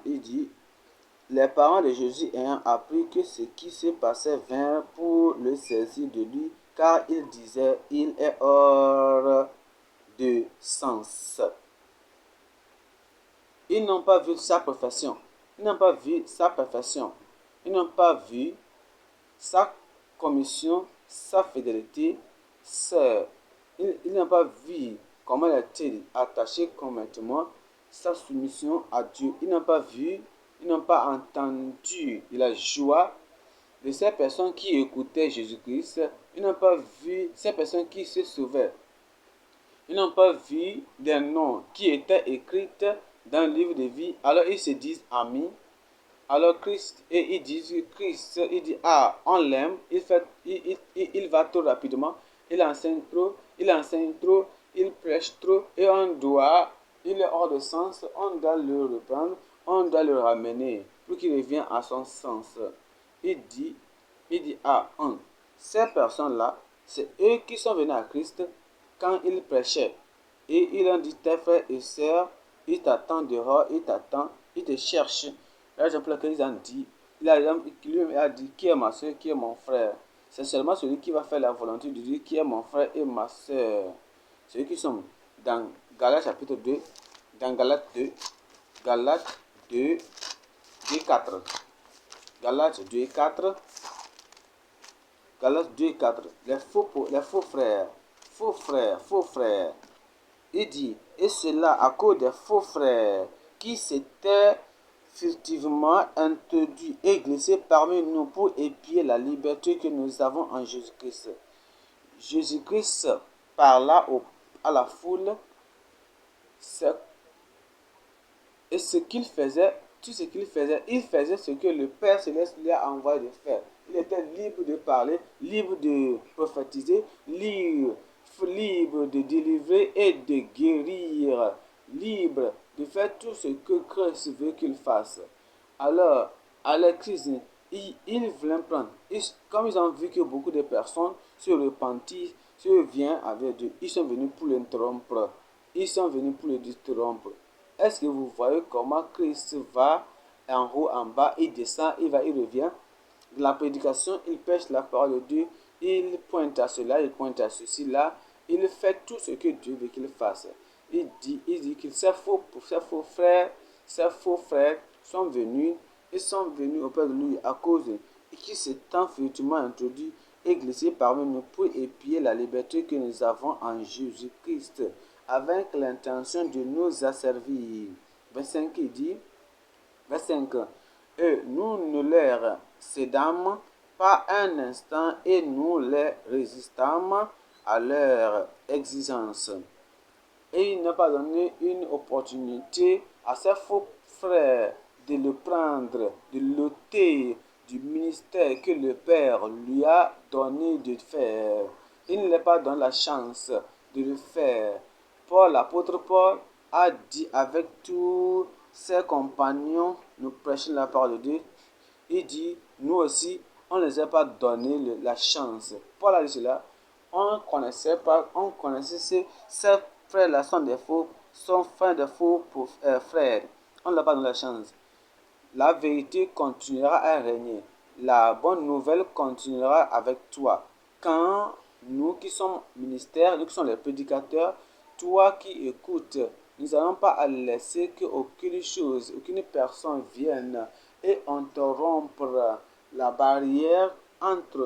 il dit, les parents de Jésus ayant appris que ce qui se passait vinrent pour le saisir de lui, car il disait, il est hors de sens. Ils n'ont pas vu sa perfection. Ils n'ont pas vu sa perfection. Ils n'ont pas vu sa commission, sa fidélité. Ils n'ont pas vu comment il a été attaché complètement, sa soumission à Dieu. Ils n'ont pas vu, ils n'ont pas entendu la joie de ces personnes qui écoutaient Jésus-Christ. Ils n'ont pas vu ces personnes qui se sauvaient. Ils n'ont pas vu des noms qui étaient écrits dans le livre de vie. Alors ils se disent amis. Alors Christ, et ils disent Christ, il dit ah, on l'aime, il va trop rapidement, il enseigne trop, il prêche trop, et il est hors de sens, on doit le reprendre, on doit le ramener pour qu'il revienne à son sens. Il dit ah, ces personnes-là, c'est eux qui sont venus à Christ quand il prêchait. Et il a dit, tes frères et sœurs, ils t'attendent dehors, ils t'attendent, ils te cherchent. Par exemple, quand ils ont dit, lui a dit, qui est ma soeur, qui est mon frère. C'est seulement celui qui va faire la volonté de Dieu, qui est mon frère et ma soeur. Ceux qui sont dans Galates chapitre 2, dans Galates 2, 4. Galates 2, 4. Galates 2, 4. Les faux frères. Il dit, et cela à cause des faux frères qui s'étaient furtivement introduits et glissés parmi nous pour épier la liberté que nous avons en Jésus-Christ. Jésus-Christ parla à la foule, et ce qu'il faisait, tout ce qu'il faisait, il faisait ce que le Père Céleste lui a envoyé de faire. Il était libre de parler, libre de prophétiser, libre de délivrer et de guérir, libre de faire tout ce que Christ veut qu'il fasse. Alors, à la crise, ils voulaient prendre. Comme ils ont vu que beaucoup de personnes se repentissent, se viennent avec Dieu, ils sont venus pour l'interrompre. Ils sont venus pour le interrompre. Est-ce que vous voyez comment Christ va en haut, en bas, il descend, il va, il revient. Dans la prédication, il prêche la parole de Dieu, il pointe à cela, il pointe à ceci, là. Il fait tout ce que Dieu veut qu'il fasse. Il dit que ces faux frères sont venus, ils sont venus auprès de lui à cause qui s'étant furtivement introduit et glissé parmi nous pour épier la liberté que nous avons en Jésus-Christ, avec l'intention de nous asservir. Verset 5, il dit, verset 5, et nous ne leur cédâmes pas un instant et nous les résistâmes à leur exigence. Et il n'a pas donné une opportunité à ses faux frères de le prendre, de l'ôter du ministère que le Père lui a donné de faire. il ne leur pas donné la chance de le faire. L'apôtre Paul a dit avec tous ses compagnons, nous prêchons la parole de Dieu, il dit, nous aussi, on ne les a pas donné la chance. Paul a dit cela, on connaissait ces frères-là sont frères de faux frères. On ne leur a pas donné la chance. La vérité continuera à régner. La bonne nouvelle continuera avec toi. Quand nous qui sommes ministères, nous qui sommes les prédicateurs, toi qui écoutes, nous n'allons pas laisser qu'aucune chose, aucune personne vienne et interrompre la barrière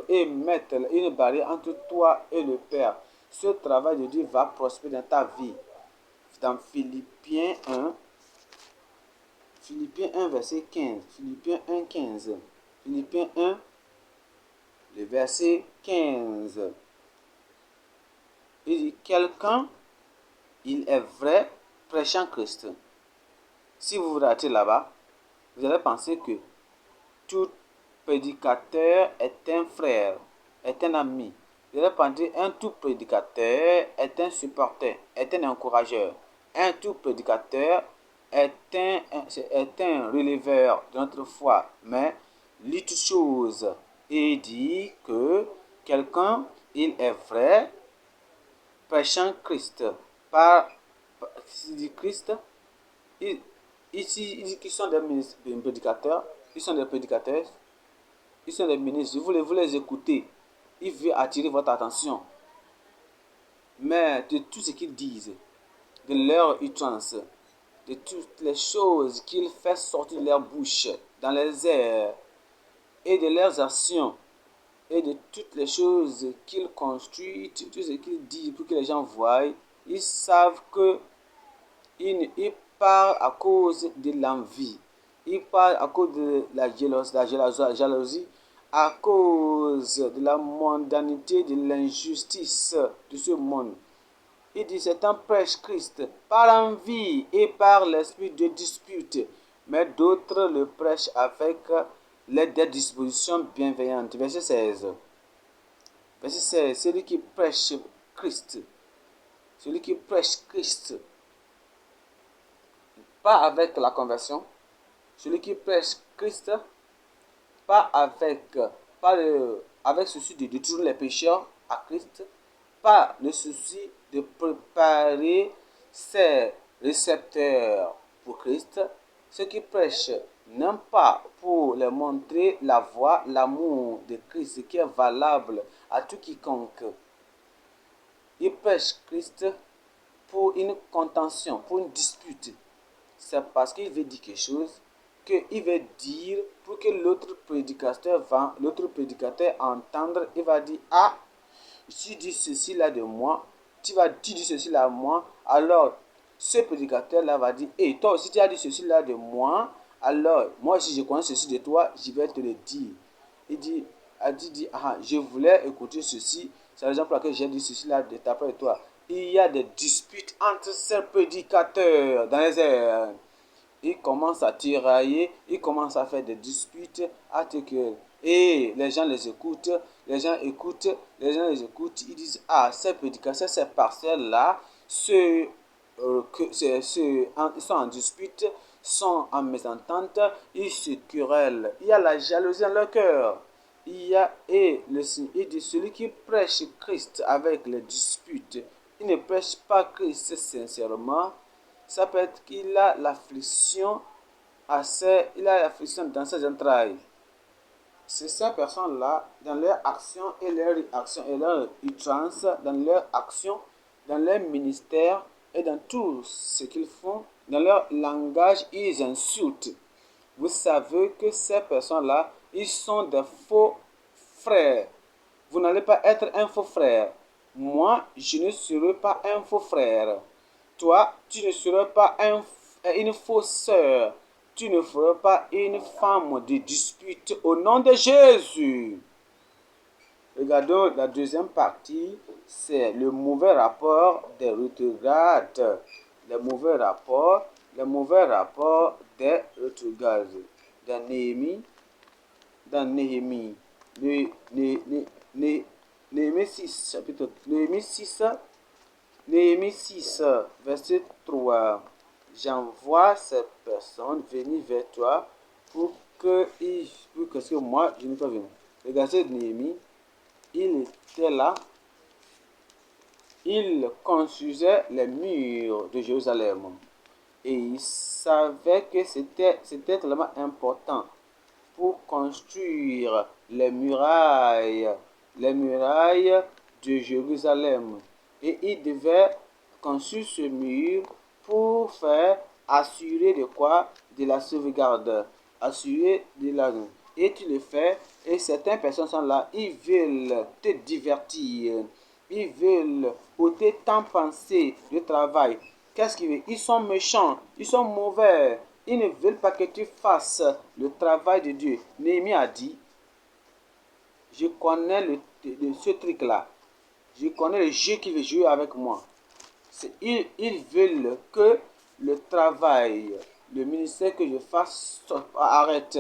et mettre une barrière entre toi et le Père. Ce travail de Dieu va prospérer dans ta vie. Dans Philippiens 1, verset 15. Philippiens 1, 15. Philippiens 1, le verset 15. Il dit, quelqu'un, il est vrai, prêchant Christ. Si vous vous ratez là-bas, vous allez penser que tout prédicateur est un frère, est un ami. Vous allez penser qu'un tout prédicateur est un supporter, est un encourageur. Un tout prédicateur est un releveur de notre foi. Mais lit toute chose et dit que quelqu'un, il est vrai, prêchant Christ. S'il dit Christ, ici, il dit qu'ils sont des prédicateurs, ils sont des prédicateurs, ils sont des ministres. Vous les écoutez, il veut attirer votre attention. Mais de tout ce qu'ils disent, de leur utérance, de toutes les choses qu'ils font sortir de leur bouche, dans les airs, et de leurs actions, et de toutes les choses qu'ils construisent, tout ce qu'ils disent pour que les gens voient, ils savent que ils parlent à cause de l'envie, ils parlent à cause de la jalousie, à cause de la mondanité, de l'injustice de ce monde. Il dit, c'est un prêche Christ par envie et par l'esprit de dispute, mais d'autres le prêchent avec des dispositions bienveillantes. Verset 16. Verset 16, celui qui prêche Christ, pas avec la conversion, celui qui prêche Christ, avec souci de détruire les pécheurs à Christ, pas le souci de préparer ses récepteurs pour Christ. Ceux qui prêchent non pas pour leur montrer la voie, l'amour de Christ qui est valable à tout quiconque. Ils prêchent Christ pour une contention, pour une dispute. C'est parce qu'il veut dire quelque chose qu'il veut dire pour que l'autre prédicateur entendre, il va dire, ah, si tu dis ceci là de moi, tu dis ceci là de moi, alors ce prédicateur là va dire, et toi aussi tu as dit ceci là de moi, alors moi si je connais ceci de toi, je vais te le dire. Il dit, ah, je voulais écouter ceci, c'est la raison pour laquelle j'ai dit ceci là de ta part de toi. Il y a des disputes entre ces prédicateurs dans les airs. Ils commencent à tirailler, ils commencent à faire des disputes, et les gens les écoutent, ils disent, ah, ces prédicateurs, ces pasteurs-là, ils sont en dispute, sont en mésentente, ils se querellent. Il y a la jalousie dans leur cœur. Il dit, celui qui prêche Christ avec les disputes, il ne prêche pas Christ sincèrement. Ça peut être qu'il a l'affliction dans ses entrailles. C'est ces personnes-là, dans leur action et leur réaction et leur utérance, dans leur action, dans leur ministère et dans tout ce qu'ils font, dans leur langage, ils insultent. Vous savez que ces personnes-là, ils sont des faux frères. Vous n'allez pas être un faux frère. Moi, je ne serai pas un faux frère. Toi, tu ne seras pas une fausse sœur. Tu ne feras pas une femme de dispute au nom de Jésus. Regardons la deuxième partie, c'est le mauvais rapport des rétrogrades. Le mauvais rapport des rétrogrades. Dans Néhémie 6, 6, chapitre Néhémie 6, verset 3. J'envoie ces personnes venir vers toi pour que moi, je n'ai pas venu. Regardez Néhémie, il était là, il construisait les murs de Jérusalem. Et il savait que c'était tellement important pour construire les murailles de Jérusalem. Et il devait construire ce mur pour faire assurer de quoi? De la sauvegarde. Assurer de la... Et tu le fais, et certaines personnes sont là, ils veulent te divertir. Ils veulent ôter ton pensée de travail. Qu'est-ce qu'ils veulent? Ils sont méchants, ils sont mauvais. Ils ne veulent pas que tu fasses le travail de Dieu. Néhémie a dit, je connais ce truc-là. Je connais le jeu qu'ils veulent jouer avec moi. Ils veulent que le travail, le ministère que je fasse arrête.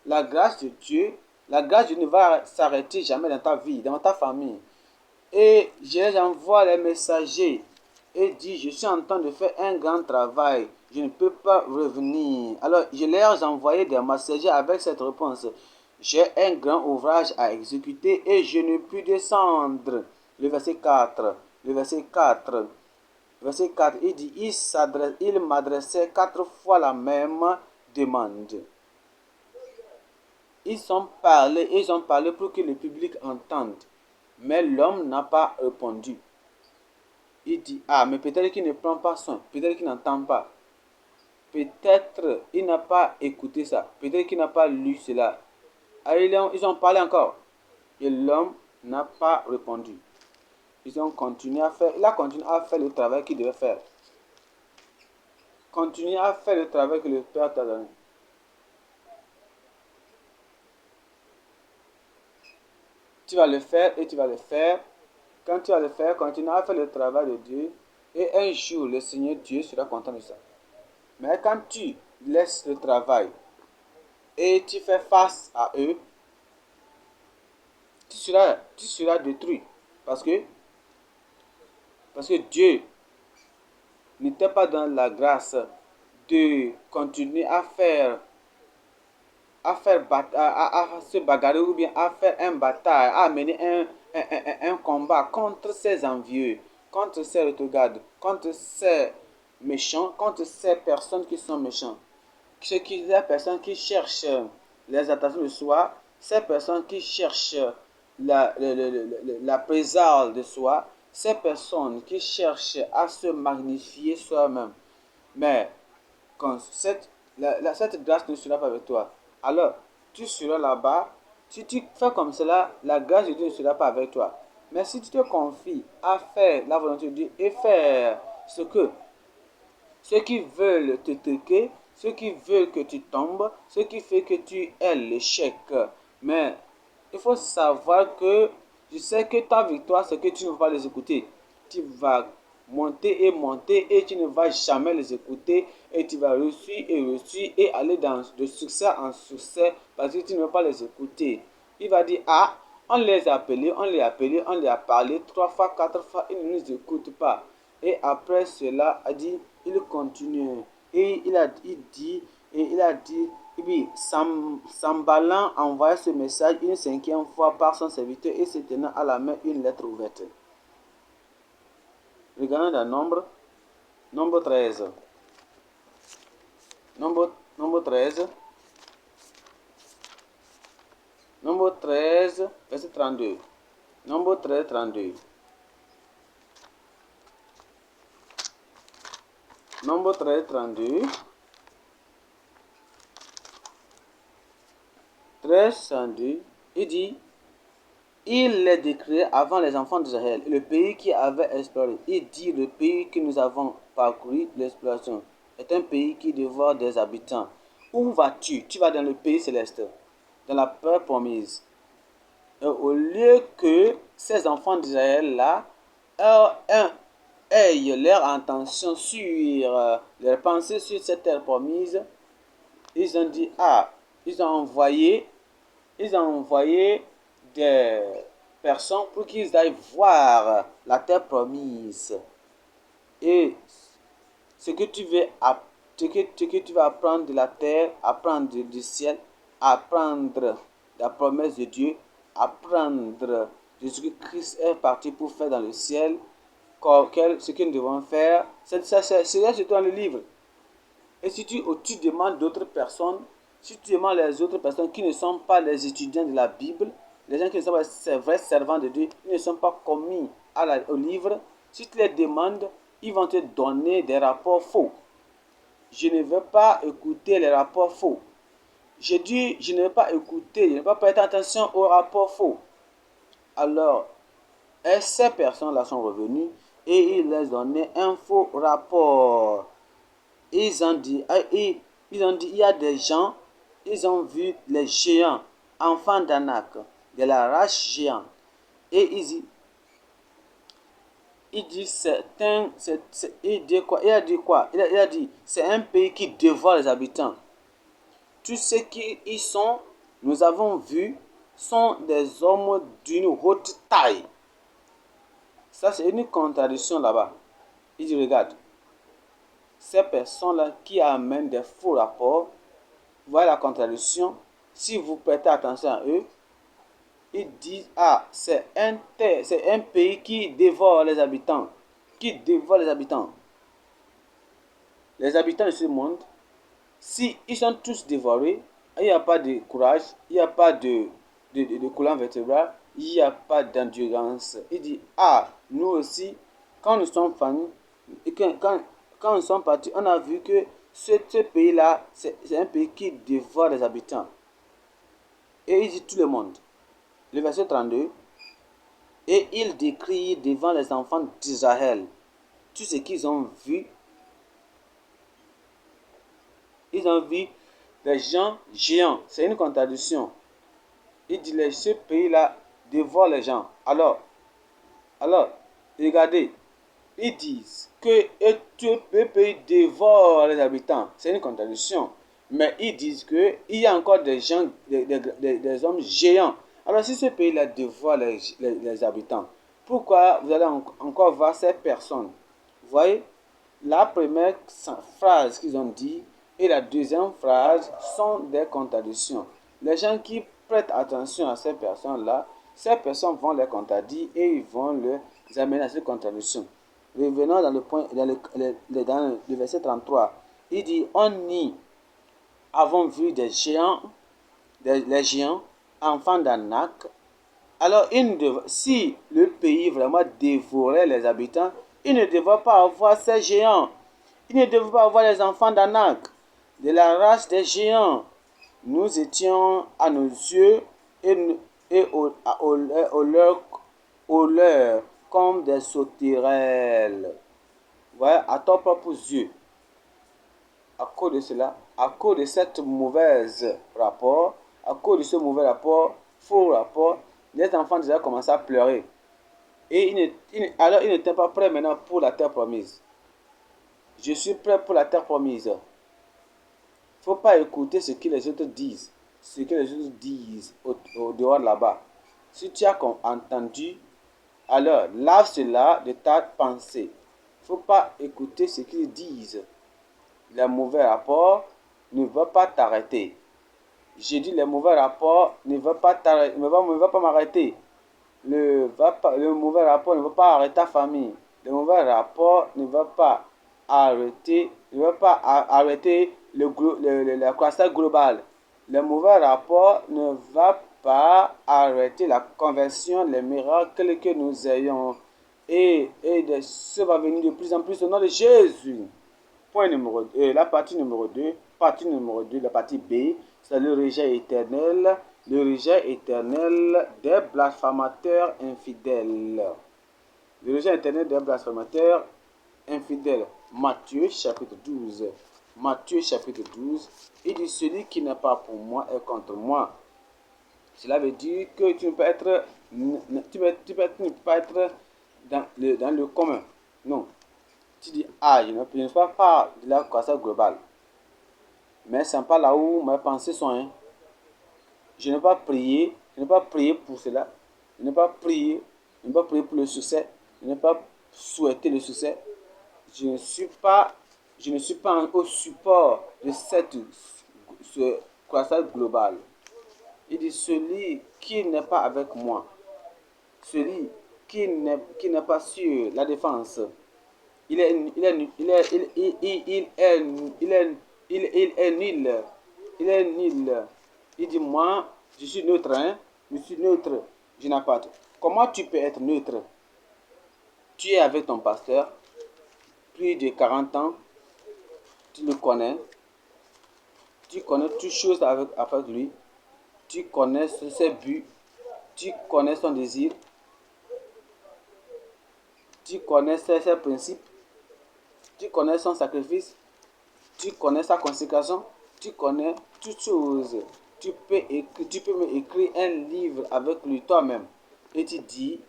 La grâce de Dieu ne va s'arrêter jamais dans ta vie, dans ta famille. Et j'envoie les messagers et dit, je suis en train de faire un grand travail, je ne peux pas revenir. Alors, je leur ai envoyé des messagers avec cette réponse. J'ai un grand ouvrage à exécuter et je ne puis descendre. Le verset 4. Verset 4, il dit, il m'adressait 4 fois la même demande. Ils ont parlé pour que le public entende. Mais l'homme n'a pas répondu. Il dit, ah, mais peut-être qu'il ne prend pas soin, peut-être qu'il n'entend pas. Peut-être il n'a pas écouté ça, peut-être qu'il n'a pas lu cela. Alors, ils ont parlé encore. Et l'homme n'a pas répondu. Il a continué à faire le travail qu'il devait faire. Continue à faire le travail que le Père t'a donné. Tu vas le faire et tu vas le faire. Quand tu vas le faire, continue à faire le travail de Dieu. Et un jour, le Seigneur Dieu sera content de ça. Mais quand tu laisses le travail et tu fais face à eux, tu seras détruit. Parce que Dieu n'était pas dans la grâce de continuer à se bagarrer ou bien à faire un bataille, à mener un combat contre ces envieux, contre ces regardes, contre ces méchants, contre ces personnes qui sont méchantes. Ces personnes qui cherchent les attentions de soi, ces personnes qui cherchent la présence de soi, ces personnes qui cherchent à se magnifier soi-même. Mais quand cette grâce ne sera pas avec toi, alors tu seras là-bas. Si tu fais comme cela, la grâce de Dieu ne sera pas avec toi. Mais si tu te confies à faire la volonté de Dieu et faire ceux qui veulent te truquer, ceux qui veulent que tu tombes, ce qui fait que tu aies l'échec. Mais il faut savoir que je sais que ta victoire, c'est que tu ne vas pas les écouter. Tu vas monter et tu ne vas jamais les écouter et tu vas réussir et aller de succès en succès parce que tu ne vas pas les écouter. Il va dire, ah, on les a appelés, on les a parlé 3 fois, 4 fois, ils ne nous écoutent pas. Et après cela, il continue. Et il a dit, oui, Sambalan envoya ce message une 5e fois par son serviteur et se tenant à la main une lettre ouverte. Regardons dans Nombre 13. Nombre 13. Nombre 13, verset 32. Nombre 13, 32. Nombre 13, 32. 13, 32. Il dit, il les décrit avant les enfants d'Israël, le pays qui avait exploré. Il dit, le pays que nous avons parcouru, l'exploration, est un pays qui dévore des habitants. Où vas-tu? Tu vas dans le pays céleste, dans la terre promise. Et au lieu que ces enfants d'Israël-là aient leur intention sur leur pensée sur cette terre promise, ils ont dit, ils ont envoyé des personnes pour qu'ils aillent voir la terre promise. Et ce que tu veux, ce que tu vas apprendre de la terre, apprendre du ciel, apprendre la promesse de Dieu, apprendre de ce que Christ est parti pour faire dans le ciel, ce que nous devons faire, c'est dans le livre. Et si tu demandes d'autres personnes, si tu demandes les autres personnes qui ne sont pas les étudiants de la Bible, les gens qui ne sont pas ces vrais servants de Dieu, ils ne sont pas commis au livre, si tu les demandes, ils vont te donner des rapports faux. Je ne veux pas écouter les rapports faux. Je dis, je ne veux pas écouter, je ne veux pas prêter attention aux rapports faux. Alors, ces personnes-là sont revenues et ils les donnaient un faux rapport. Ils ont dit, il y a des gens, ils ont vu les géants, enfants d'Anak, de la race géante. Et il dit, il a dit, c'est un pays qui dévore les habitants. Tous ceux qui y sont, nous avons vu, sont des hommes d'une haute taille. Ça, c'est une contradiction là-bas. Il dit, regarde, ces personnes-là qui amènent des faux rapports, voyez la contradiction. Si vous prêtez attention à eux, ils disent, c'est un pays qui dévore les habitants. Qui dévore les habitants. Les habitants de ce monde, si ils sont tous dévorés, il n'y a pas de courage, il n'y a pas de colonne vertébrale, il n'y a pas d'endurance. Il dit, nous aussi, quand nous sommes venus, et quand nous sommes partis, on a vu que ce pays-là, c'est un pays qui dévore les habitants. Et il dit tout le monde. Le verset 32, et il décrit devant les enfants d'Israël tout ce qu'ils ont vu. Ils ont vu des gens géants. C'est une contradiction. Il dit, ce pays-là dévore les gens. Alors, regardez, ils disent que ce pays dévore les habitants. C'est une contradiction. Mais ils disent qu'il y a encore des gens, des hommes géants. Alors si ce pays-là dévore les habitants, pourquoi vous allez encore voir ces personnes? Vous voyez, la première phrase qu'ils ont dit et la deuxième phrase sont des contradictions. Les gens qui prêtent attention à ces personnes-là, ces personnes vont les contredire et ils vont les amener à ces contradictions. Revenons dans le verset 33. Il dit, on y avons vu des géants, les géants, enfants d'Anak. Alors, si le pays vraiment dévorait les habitants, il ne devait pas avoir ces géants. Il ne devait pas avoir les enfants d'Anak, de la race des géants. Nous étions à nos yeux et au leur comme des sauterelles. Ouais, à ton propre yeux. À cause de cela, à cause de cette mauvaise rapport, à cause de ce mauvais rapport, faux rapport, les enfants déjà commencé à pleurer. Et alors ils n'étaient pas prêts maintenant pour la terre promise. Je suis prêt pour la terre promise. Il ne faut pas écouter ce que les autres disent. Ce que les autres disent au dehors là-bas. Si tu as entendu, alors lave cela de ta pensée. Il ne faut pas écouter ce qu'ils disent. Les mauvais rapports ne vont pas t'arrêter. J'ai dit les mauvais rapports ne vont pas t'arrêter, ne vont pas m'arrêter. Le mauvais rapport ne va pas arrêter ta famille. Le mauvais rapport ne va pas arrêter, la croissance globale. Le mauvais rapport ne va pas arrêter la conversion, les miracles que nous ayons. Et ça va venir de plus en plus au nom de Jésus. Point numéro 2, la partie numéro 2, la partie B, c'est le rejet éternel. Le rejet éternel des blasphémateurs infidèles. Le rejet éternel des blasphémateurs infidèles. Matthieu chapitre 12. Matthieu chapitre 12. Il dit, celui qui n'est pas pour moi est contre moi. Cela veut dire que tu ne peux pas être dans le commun. Non. Tu dis, je ne fais pas de la croissance globale. Mais ce n'est pas là où mes pensées sont. Je n'ai pas prié pour cela. de ne pas prier, de ne pas prier pour le succès, de ne pas souhaiter le succès. Je ne suis pas au support de ce croissance globale. Il dit, celui qui n'est pas avec moi, celui qui n'est pas sur la défense, il est nul. Il est nul. Il dit, moi, je suis neutre, hein? Je suis neutre. Je n'ai pas. Comment tu peux être neutre? Tu es avec ton pasteur, plus de 40 ans, tu le connais, tu connais toutes choses avec lui, tu connais ses buts, tu connais son désir, tu connais ses principes, tu connais son sacrifice, tu connais sa consécration, tu connais toutes choses. Tu peux me écrire un livre avec lui toi-même. Et tu dis,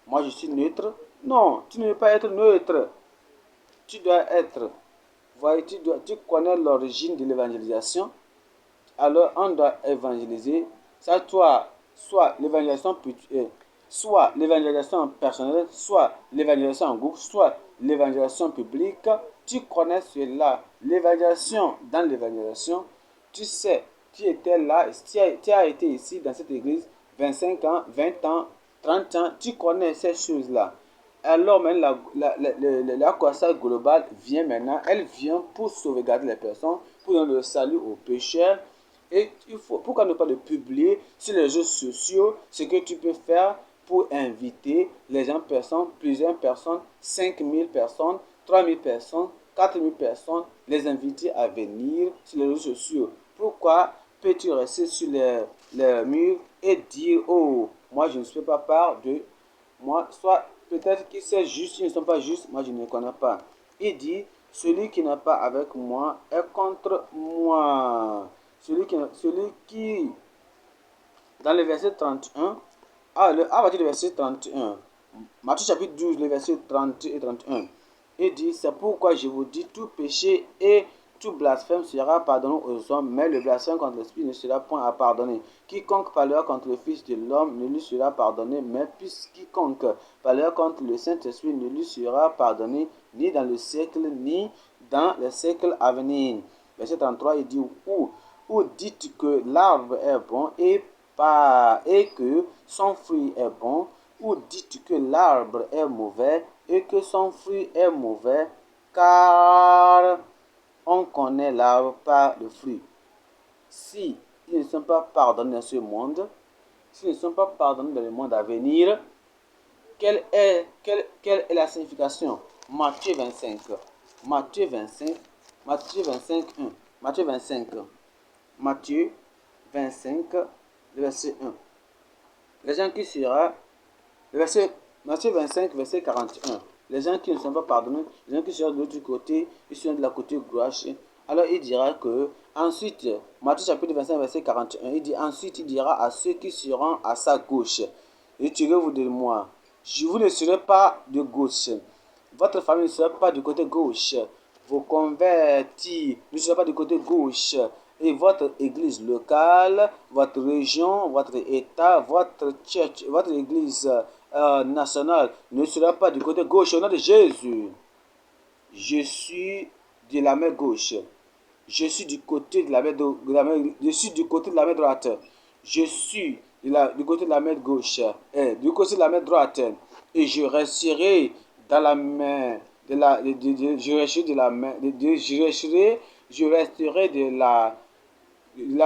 moi je suis neutre. Non, tu ne peux pas être neutre. Tu dois être, voyez, tu connais l'origine de l'évangélisation. Alors on doit évangéliser. Ça, toi, soit l'évangélisation personnelle, soit l'évangélisation en groupe, soit l'évangélisation publique. Tu connais cela. L'évangélisation, dans l'évangélisation, tu sais, tu étais là, tu as été ici dans cette église 25 ans, 20 ans, 30 ans, tu connais ces choses-là. Alors maintenant, la croissance globale vient maintenant, elle vient pour sauvegarder les personnes, pour donner le salut aux pécheurs. Et pourquoi ne pas le publier sur les réseaux sociaux, ce que tu peux faire pour inviter les gens, plusieurs personnes, 5000 personnes, 3000 personnes, 4000 personnes, les inviter à venir sur les réseaux sociaux. Pourquoi peux-tu rester sur les murs et dire, oh, moi je ne fais pas part de moi, soit peut-être qu'ils sont justes, ils ne sont pas justes, moi je ne les connais pas. Il dit, celui qui n'est pas avec moi est contre moi. Celui qui dans le verset 31, à partir du verset 31, Matthieu chapitre 12, le verset 30 et 31, il dit, c'est pourquoi je vous dis, tout péché et tout blasphème sera pardonné aux hommes, mais le blasphème contre l'Esprit ne sera point à pardonner. Quiconque parlera contre le Fils de l'homme ne lui sera pardonné, mais quiconque parlera contre le Saint-Esprit ne lui sera pardonné, ni dans le siècle, ni dans les siècles à venir. Verset 33, il dit, ou dites que l'arbre est bon et que son fruit est bon, ou dites que l'arbre est mauvais et que son fruit est mauvais, car on connaît l'arbre par le fruit. Si ils ne sont pas pardonnés dans ce monde, s'ils ne sont pas pardonnés dans le monde à venir, quelle est la signification? Matthieu 25, Matthieu 25, Matthieu 25, 1, Matthieu 25, Matthieu 25, le verset 1. Les gens qui sera, le verset, Matthieu 25, verset 41. Les gens qui ne sont pas pardonnés, les gens qui seront de l'autre côté, ils seront de la côté gauche. Alors il dira que, ensuite, Matthieu chapitre 25, verset 41, il dit, ensuite il dira à ceux qui seront à sa gauche, retirez-vous de moi, vous ne serez pas de gauche, votre famille ne sera pas du côté gauche, vos convertis ne seront pas du côté gauche, et votre église locale, votre région, votre état, votre church, votre église nationale ne sera pas du côté gauche. Au nom de Jésus, je suis de la main gauche. Je suis du côté de la main je suis du côté de la main droite. Je suis du côté de la main gauche, du côté de la main droite, et je resterai dans la main je resterai de la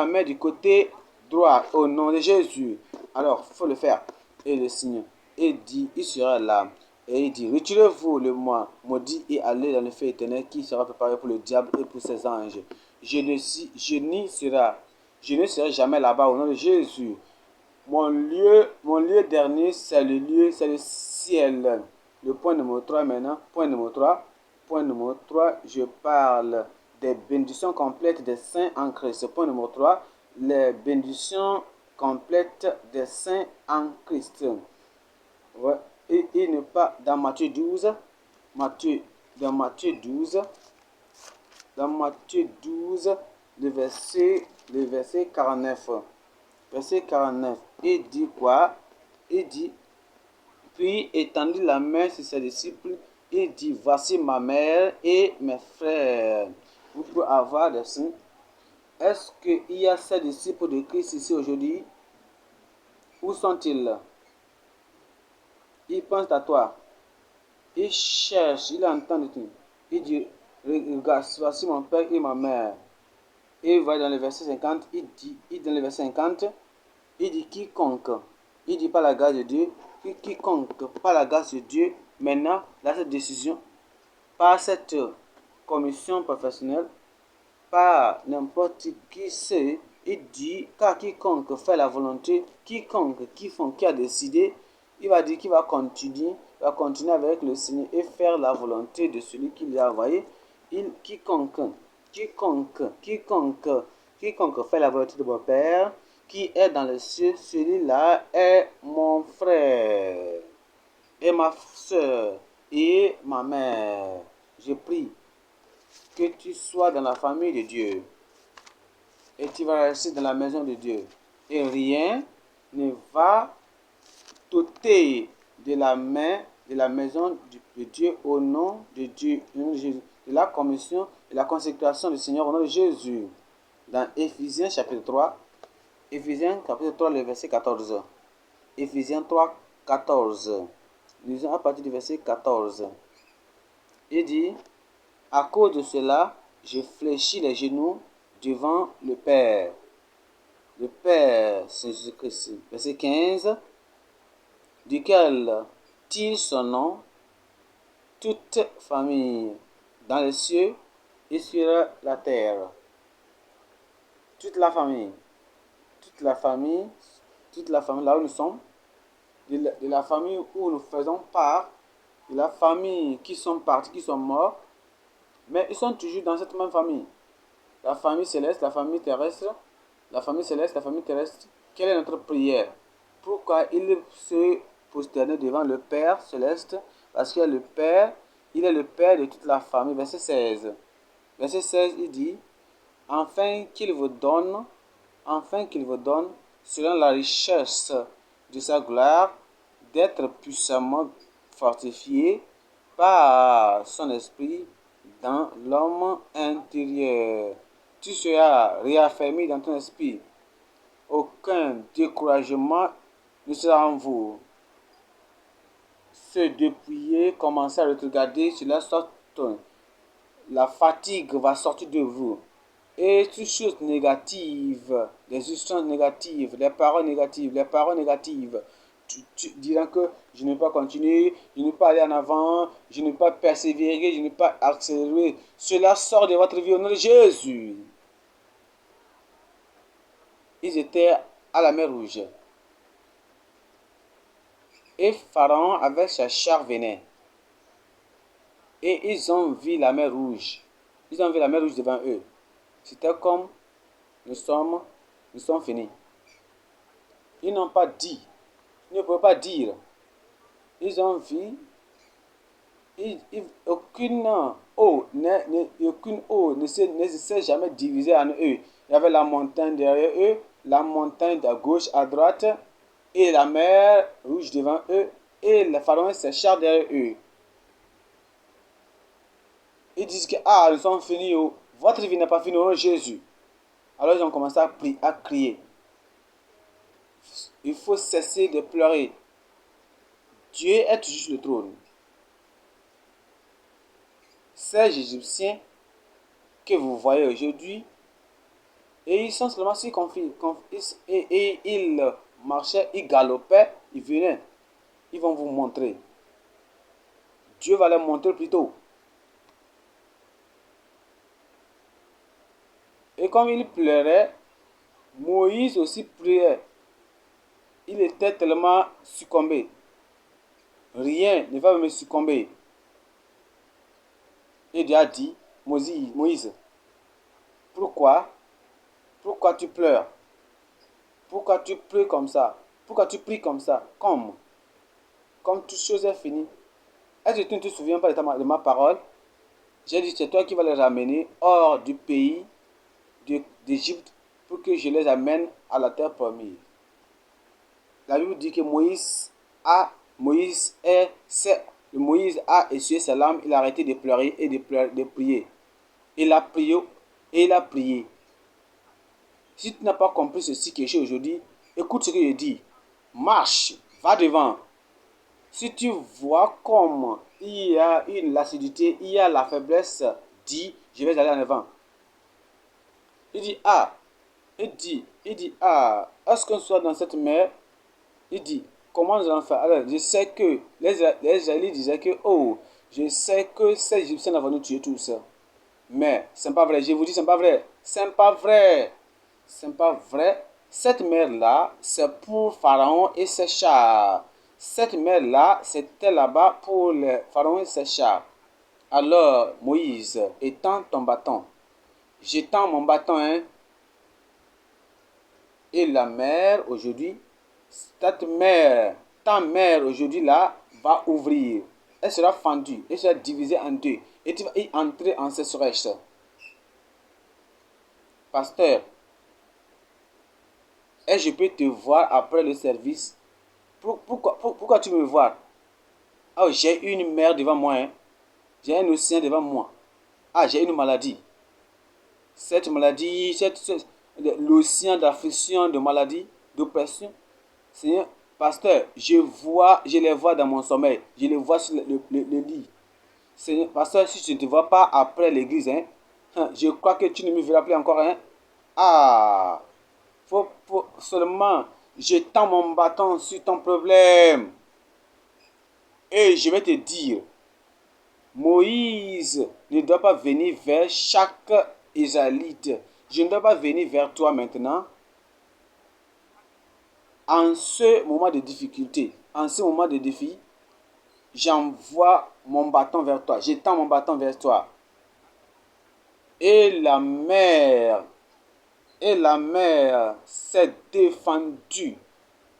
main du côté droit au nom de Jésus. Alors, il faut le faire. Et le signe. Et dit, il sera là. Et il dit, retirez-vous le moi, maudit, et allez dans le feu éternel qui sera préparé pour le diable et pour ses anges. Je ne serai jamais là-bas au nom de Jésus. Mon lieu dernier, c'est le ciel. Le point numéro 3 maintenant. Point numéro 3. Point numéro 3, je parle des bénédictions complètes des saints en Christ. Point numéro 3, les bénédictions complètes des saints en Christ. Ouais. Et il n'est pas dans Matthieu 12, dans Matthieu 12, le verset 49. Verset 49, il dit quoi? il dit, puis étendit la main sur ses disciples, il dit, voici ma mère et mes frères. Vous pouvez avoir des signes. Est-ce qu'il y a ces disciples de Christ ici aujourd'hui? Où sont-ils? Ils pensent à toi. Ils cherchent, ils entendent tout. Il dit, regarde, voici mon père et ma mère. Et il va dans le verset 50, dans le verset 50, il dit quiconque, il dit par la grâce de Dieu, quiconque par la grâce de Dieu, maintenant, dans cette décision, par cette commission professionnelle, par n'importe qui c'est, il dit, car quiconque fait la volonté, quiconque qui a décidé, il va dire qu'il va continuer avec le Seigneur et faire la volonté de celui qui l'a envoyé. Quiconque fait la volonté de mon Père, qui est dans les cieux, celui-là est mon frère, et ma soeur, et ma mère. Je prie que tu sois dans la famille de Dieu, et tu vas rester dans la maison de Dieu, et rien ne va t'ôter de la main de la maison de Dieu au nom de Dieu, de la commission et la consécration du Seigneur au nom de Jésus. Dans Éphésiens chapitre 3, le verset 14. Éphésiens 3, 14. Lisons à partir du verset 14. Il dit, à cause de cela, je fléchis les genoux devant le Père. Le Père, c'est Jésus-Christ. Verset 15. Duquel tire son nom toute famille dans les cieux et sur la terre. Toute la famille, là où nous sommes, de la famille où nous faisons part, de la famille qui sont partis, qui sont morts, mais ils sont toujours dans cette même famille. La famille céleste, la famille terrestre, la famille céleste, la famille terrestre. Quelle est notre prière? Pourquoi il se prosterne devant le Père céleste? Parce qu'il est le Père, il est le Père de toute la famille. Verset 16. Verset 16, il dit, afin qu'il vous donne, selon la richesse de sa gloire, d'être puissamment fortifié par son esprit dans l'homme intérieur. Tu seras réaffirmé dans ton esprit. Aucun découragement ne sera en vous. Se dépouiller, commencer à regarder, cela sort. La fatigue va sortir de vous. Et toutes choses négatives, les histoires négatives, les paroles négatives, tu diras que je ne vais pas continuer, je ne vais pas aller en avant, je ne vais pas persévérer, je ne vais pas accélérer. Cela sort de votre vie au nom de Jésus. Ils étaient à la mer Rouge. Et Pharaon avec ses chars venaient. Et ils ont vu la mer Rouge. Ils ont vu la mer Rouge devant eux. C'était comme nous sommes finis. Ils n'ont pas dit. Ils ne pouvaient pas dire. Ils ont vu. Aucune eau ne s'est jamais divisée en eux. Il y avait la montagne derrière eux, la montagne de gauche à droite, et la mer Rouge devant eux, et le pharaon ses chars derrière eux. Ils disent que nous sommes finis. Votre vie n'est pas finie au nom de Jésus. Alors ils ont commencé à crier. Il faut cesser de pleurer. Dieu est toujours sur le trône. Ces Égyptiens que vous voyez aujourd'hui, et ils sont seulement si confus, et ils marchaient, ils galopaient, ils venaient. Ils vont vous montrer. Dieu va les montrer plus tôt. Et comme il pleurait, Moïse aussi priait. Il était tellement succombé. Rien ne va me succomber. Et Dieu a dit, Moïse, pourquoi tu pleures? Pourquoi tu pries comme ça? Pourquoi tu pries comme ça? Comme toute chose est finie. Est-ce que tu ne te souviens pas de ma parole? J'ai dit, c'est toi qui vas les ramener hors du pays d'Égypte pour que je les amène à la terre promise. La Bible dit que Moïse a essuyé ses larmes, il a arrêté de pleurer et de prier. Il a prié et il a prié. Si tu n'as pas compris ceci que j'ai aujourd'hui, écoute ce que je dis. Marche, va devant. Si tu vois comme il y a une lassitude, il y a la faiblesse, dis, je vais aller en avant. Il dit, est-ce qu'on soit dans cette mer? Il dit, comment nous allons faire? Alors, je sais que les Israélites disaient que, oh, je sais que ces Égyptiens vont nous tuer tous. Mais ce n'est pas vrai. Je vous dis, ce n'est pas vrai. Ce n'est pas vrai. Ce n'est pas vrai. Cette mer-là, c'est pour Pharaon et ses chars. Cette mer-là, c'était là-bas pour les Pharaon et ses chars. Alors, Moïse, étends ton bâton. J'étends mon bâton, hein. Et la mer, aujourd'hui, ta mer, aujourd'hui, là, va ouvrir. Elle sera fendue, elle sera divisée en deux. Et tu vas y entrer en sécheresse. Pasteur, et je peux te voir après le service. Pourquoi tu me vois? Oh, j'ai une mer devant moi. Hein. J'ai un océan devant moi. Ah, j'ai une maladie. Cette maladie, l'océan d'affliction, de maladie, d'oppression. Seigneur, pasteur, je les vois dans mon sommeil. Je les vois sur le lit. Seigneur, pasteur, si je ne te vois pas après l'église, hein, je crois que tu ne me verras plus encore. Hein. Ah, faut seulement, je tends mon bâton sur ton problème. Et je vais te dire, Moïse ne doit pas venir vers chaque Israélite. Je ne dois pas venir vers toi maintenant. En ce moment de difficulté, en ce moment de défi, j'envoie mon bâton vers toi. J'étends mon bâton vers toi. Et la mer s'est défendue.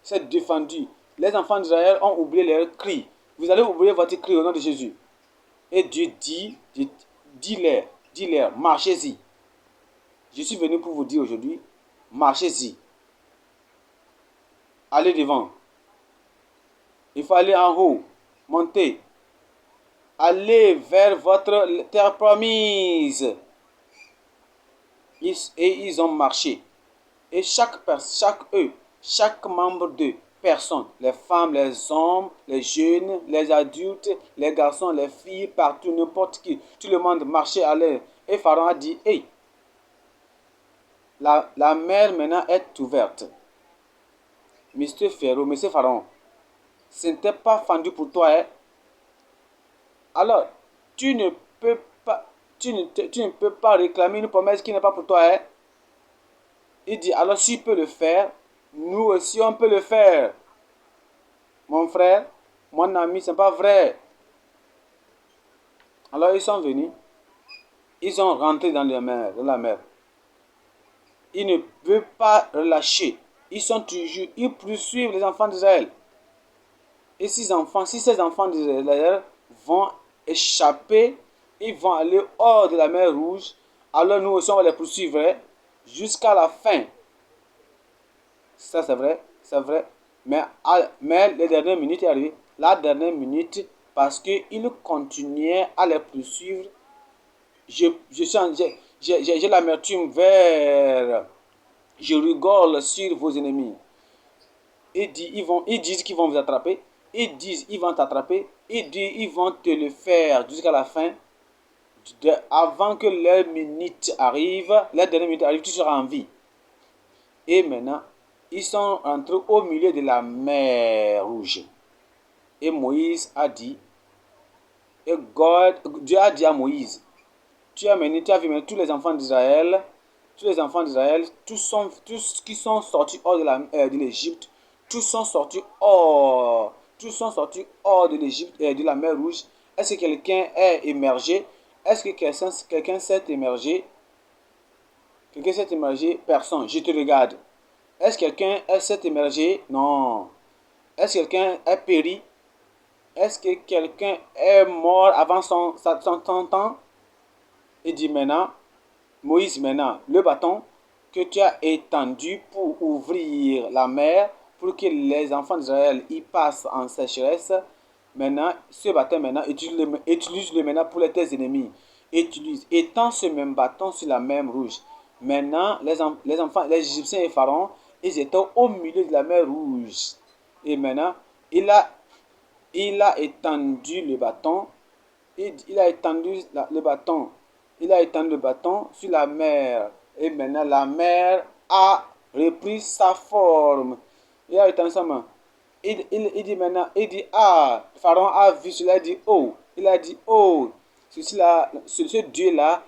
S'est défendue. Les enfants d'Israël ont oublié leurs cris. Vous allez oublier votre cri au nom de Jésus. Et Dieu dit, dis-leur, marchez-y. Je suis venu pour vous dire aujourd'hui, marchez-y. Allez devant. Il faut aller en haut, monter. Allez vers votre terre promise. Et ils ont marché. Et chaque membre de personne, les femmes, les hommes, les jeunes, les adultes, les garçons, les filles, partout, n'importe qui, tout le monde marchait à l'air. Et Pharaon a dit, hey, la mer maintenant est ouverte. Monsieur Pharaon, ce n'était pas fendu pour toi. Hein? Alors, tu ne peux pas réclamer une promesse qui n'est pas pour toi. Hein? Il dit, alors s'il peut le faire, nous aussi on peut le faire. Mon frère, mon ami, ce n'est pas vrai. Alors ils sont venus, ils sont rentrés dans la mer. Ils ne peuvent pas relâcher. Ils poursuivent les enfants d'Israël. Et si ces enfants d'Israël vont échapper, ils vont aller hors de la mer Rouge, alors nous aussi on va les poursuivre hein, jusqu'à la fin. Ça c'est vrai, c'est vrai. Mais la dernière minute est arrivée. La dernière minute, parce qu'ils continuaient à les poursuivre, j'ai l'amertume vers... Je rigole sur vos ennemis. Ils disent qu'ils vont vous attraper. Ils disent qu'ils vont t'attraper. Ils disent qu'ils vont te le faire jusqu'à la fin. Avant que leur minute arrive, la dernière minute arrive, tu seras en vie. Et maintenant, ils sont entrés au milieu de la mer Rouge. Et Moïse a dit, Dieu a dit à Moïse, tu as vu maintenant tous les enfants d'Israël, tous qui sont sortis hors de l'Égypte, tous sont sortis hors de l'Égypte et de la mer Rouge. Est-ce que quelqu'un est émergé? Est-ce que quelqu'un s'est émergé? Quelqu'un s'est émergé? Personne. Je te regarde. Est-ce que quelqu'un s'est émergé? Non. Est-ce que quelqu'un est péri? Est-ce que quelqu'un est mort avant son temps? Il dit maintenant, Moïse, maintenant, le bâton que tu as étendu pour ouvrir la mer, pour que les enfants d'Israël y passent en sécheresse. Maintenant, ce bâton maintenant, utilise-le maintenant pour tes ennemis. Utilise. Étends ce même bâton sur la mer Rouge. Maintenant, les enfants, les Égyptiens et Pharaon, ils étaient au milieu de la mer Rouge. Et maintenant, il a étendu le bâton. Il a étendu le bâton. Il a étendu le bâton sur la mer. Et maintenant, la mer a repris sa forme. Il a étendu sa main. Il dit maintenant, il dit, ah, Pharaon a vu cela, il dit, oh. Il a dit, oh, ce Dieu-là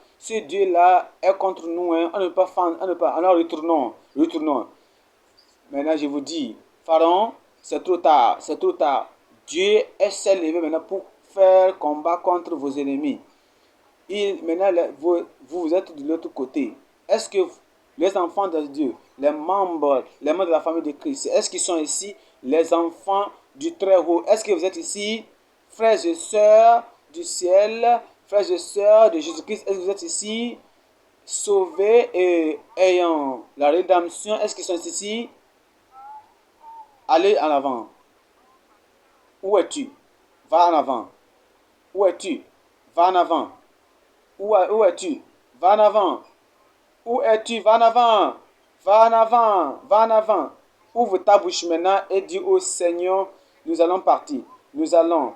est contre nous. Hein. On ne peut pas faire, on ne peut pas. Alors retournons. Maintenant, je vous dis, Pharaon, c'est trop tard, c'est trop tard. Dieu s'est levé maintenant pour faire combat contre vos ennemis. Maintenant, vous êtes de l'autre côté. Est-ce que les enfants de Dieu, les membres de la famille de Christ, est-ce qu'ils sont ici, les enfants du Très-Haut? Est-ce que vous êtes ici, frères et sœurs du ciel, frères et sœurs de Jésus-Christ? Est-ce que vous êtes ici, sauvés et ayant la rédemption? Est-ce qu'ils sont ici? Allez en avant. Où es-tu? Va en avant. Où es-tu? Va en avant. Où es-tu? Va en avant. Où es-tu? Va en avant. Va en avant. Va en avant. Ouvre ta bouche maintenant et dis au Seigneur, nous allons partir. Nous allons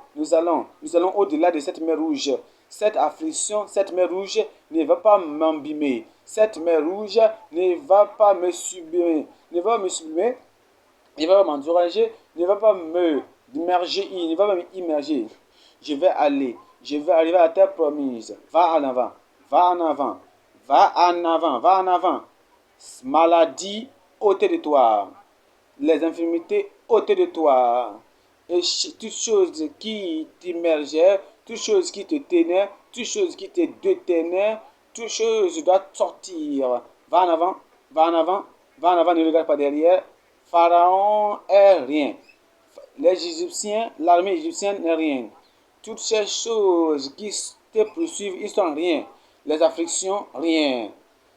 au-delà de cette mer rouge. Cette affliction, cette mer rouge ne va pas m'embimer. Cette mer rouge ne va pas me subir. Ne va pas me subir. Il ne va pas m'encourager, il ne va pas m'immerger, il ne va pas m'immerger. Je vais arriver à la terre promise. Va en avant, va en avant, va en avant, va en avant. Maladie, ôtez de toi. Les infirmités, ôtez de toi. Et toutes choses qui t'immergeaient, toutes choses qui te tenaient, toutes choses qui te détenaient, toutes choses doivent sortir. Va en avant, va en avant, va en avant, ne regarde pas derrière. Pharaon est rien. Les Égyptiens, l'armée égyptienne n'est rien. Toutes ces choses qui te poursuivent, ils sont rien. Les afflictions, rien.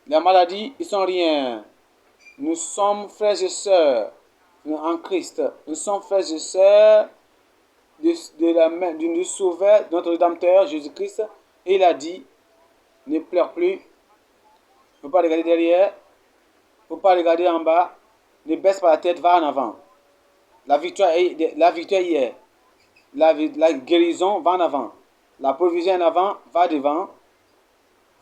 Les maladies, ils sont rien. Nous sommes frères et sœurs en Christ. Nous sommes frères et sœurs du Sauveur, de notre Rédempteur, Jésus-Christ. Et il a dit, ne pleure plus. Il ne faut pas regarder derrière. Il ne faut pas regarder en bas. Ne baisse pas la tête, va en avant. La victoire y est. La guérison, va en avant. La provision en avant, va devant.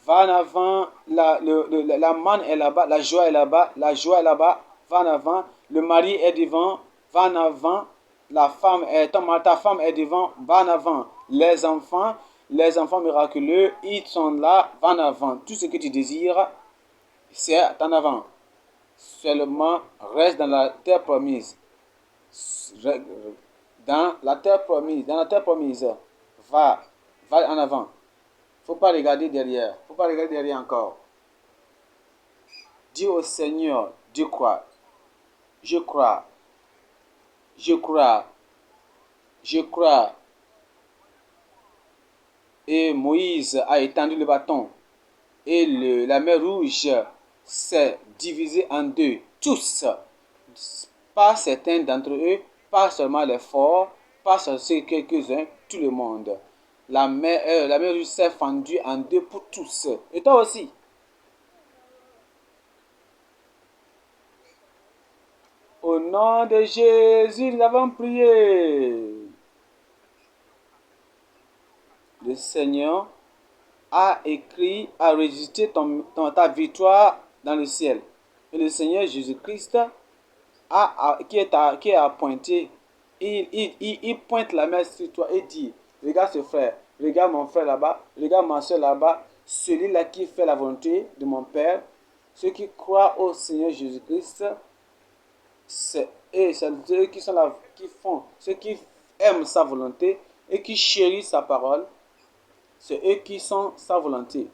Va en avant. La manne est là-bas. La joie est là-bas. La joie est là-bas. Va en avant. Le mari est devant. Va en avant. Ta femme est devant. Va en avant. Les enfants miraculeux, ils sont là. Va en avant. Tout ce que tu désires, c'est en avant. Seulement reste dans la terre promise. Dans la terre promise. Va en avant. Faut pas regarder derrière. Faut pas regarder derrière encore. Dis au Seigneur, je crois. Je crois. Je crois. Je crois. Et Moïse a étendu le bâton. Et la mer rouge s'est divisée en deux. Tous. Pas certains d'entre eux, pas seulement les forts, pas seulement quelques-uns, tout le monde. La mer rouge s'est fendue en deux pour tous. Et toi aussi. Au nom de Jésus, nous avons prié. Le Seigneur a écrit, a registré ta victoire dans le ciel. Et le Seigneur Jésus-Christ qui est pointé, il pointe la main sur toi et dit, regarde ce frère, regarde mon frère là-bas, regarde ma soeur là-bas, celui-là qui fait la volonté de mon Père. Ceux qui croient au Seigneur Jésus-Christ, c'est ceux qui sont là, ceux qui aiment sa volonté et qui chérissent sa parole, c'est eux qui sont sa volonté.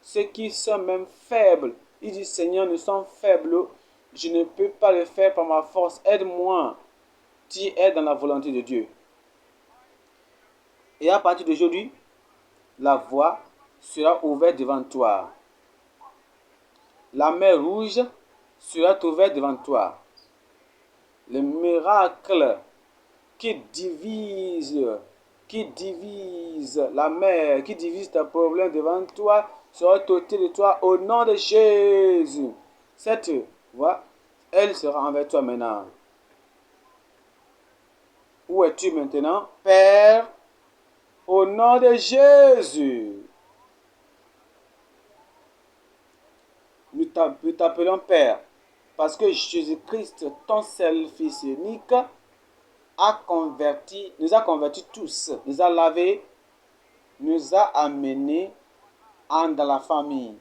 Ceux qui sont même faibles, ils disent, Seigneur, nous sommes faibles, je ne peux pas le faire par ma force, aide-moi. Tu es dans la volonté de Dieu. Et à partir d'aujourd'hui, la voie sera ouverte devant toi. La mer rouge sera ouverte devant toi. le miracle qui divise la mer, qui divise tes problèmes devant toi, sera ôté de toi au nom de Jésus. Cette voix, elle sera envers toi maintenant. Où es-tu maintenant, Père? Au nom de Jésus. Nous t'appelons Père parce que Jésus-Christ, ton seul Fils unique, nous a convertis tous, nous a lavés, nous a amenés dans la famille.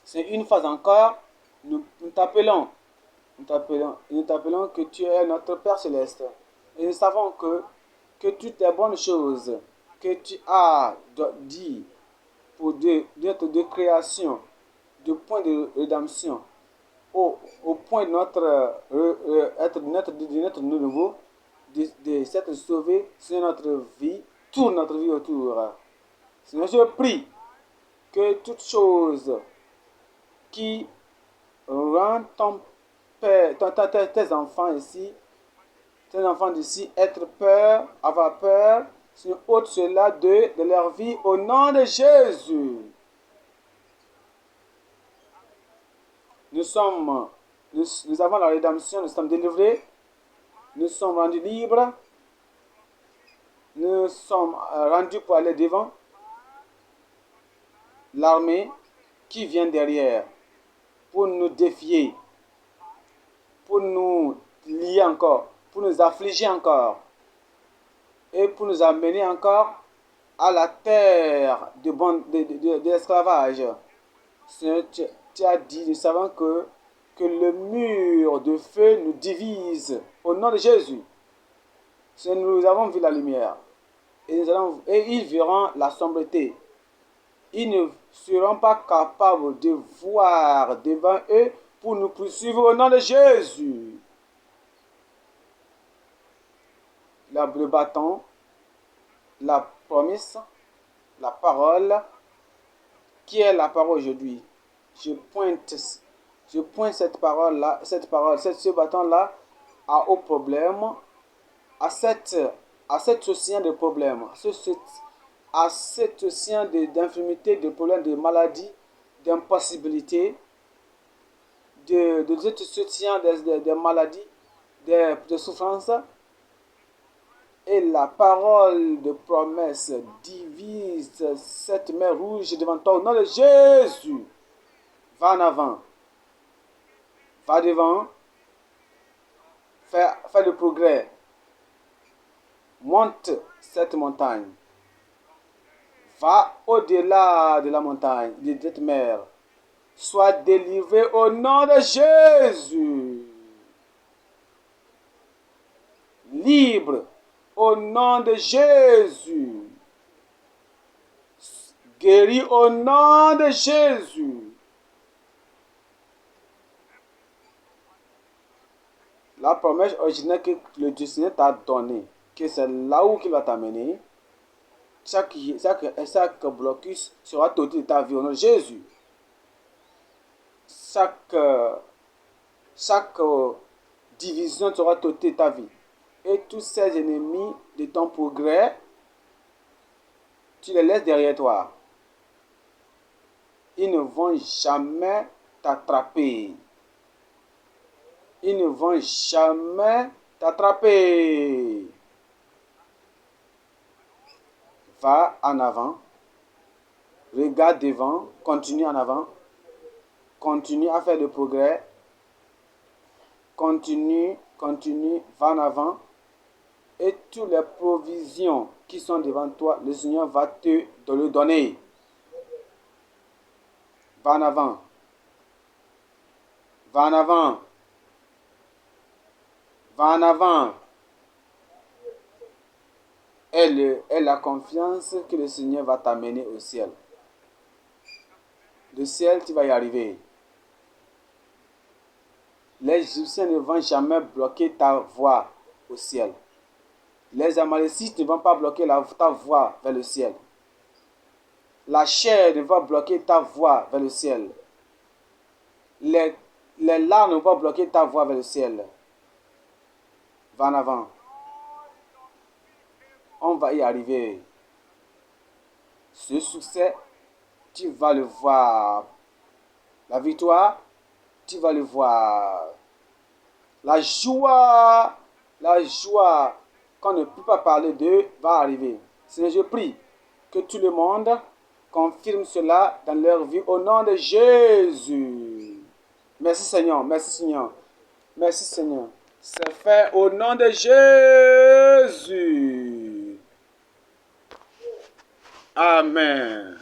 C'est une fois encore, nous t'appelons que tu es notre Père Céleste. Et nous savons que toutes les bonnes choses que tu as dit pour de création, de point de rédemption, au point de notre nouveau, de s'être sauvé sur notre vie, tourne notre vie autour. Seigneur, je prie que toute chose qui rend tes enfants ici, tes enfants d'ici, avoir peur, Seigneur, ôte cela de leur vie au nom de Jésus. Nous avons la rédemption, nous sommes délivrés, nous sommes rendus libres, nous sommes rendus pour aller devant l'armée qui vient derrière pour nous défier, pour nous lier encore, pour nous affliger encore et pour nous amener encore à la terre de l'esclavage. Seigneur, tu as dit, nous savons que le mur de feu nous divise au nom de Jésus. Seigneur, nous avons vu la lumière et ils verront la sombreté. Ils ne seront pas capables de voir devant eux pour nous poursuivre au nom de Jésus. Le bâton, la promesse, la parole, qui est la parole aujourd'hui. Je pointe cette parole-là, ce bâton-là au problème, à cet océan de problèmes, à cet océan d'infirmité, de problèmes, de maladies, d'impossibilités, de cet océan des maladies, de souffrances. Et la parole de promesse divise cette mer rouge devant toi au nom de Jésus. Va en avant. Va devant. Fais le progrès. Monte cette montagne. Va au-delà de la montagne, de cette mer. Sois délivré au nom de Jésus. Libre au nom de Jésus. Guéri au nom de Jésus. La promesse originelle que le Seigneur t'a donnée, que c'est là où il va t'amener, chaque blocus sera ôté de ta vie au nom de Jésus. Chaque division sera ôtée de ta vie. Et tous ces ennemis de ton progrès, tu les laisses derrière toi. Ils ne vont jamais t'attraper. Ils ne vont jamais t'attraper. Va en avant. Regarde devant. Continue en avant. Continue à faire du progrès. Continue. Va en avant. Et toutes les provisions qui sont devant toi, le Seigneur va te le donner. Va en avant. Va en avant. Va en avant. Aie la confiance que le Seigneur va t'amener au ciel. Le ciel, tu vas y arriver. Les Égyptiens ne vont jamais bloquer ta voie au ciel. Les Amalécites ne vont pas bloquer ta voie vers le ciel. La chair ne va bloquer ta voie vers le ciel. Les larmes ne vont pas bloquer ta voie vers le ciel. Va en avant. On va y arriver. Ce succès, tu vas le voir. La victoire, tu vas le voir. La joie qu'on ne peut pas parler d'eux va arriver. Seigneur, je prie que tout le monde confirme cela dans leur vie au nom de Jésus. Merci Seigneur, merci Seigneur, merci Seigneur. C'est fait au nom de Jésus. Amen.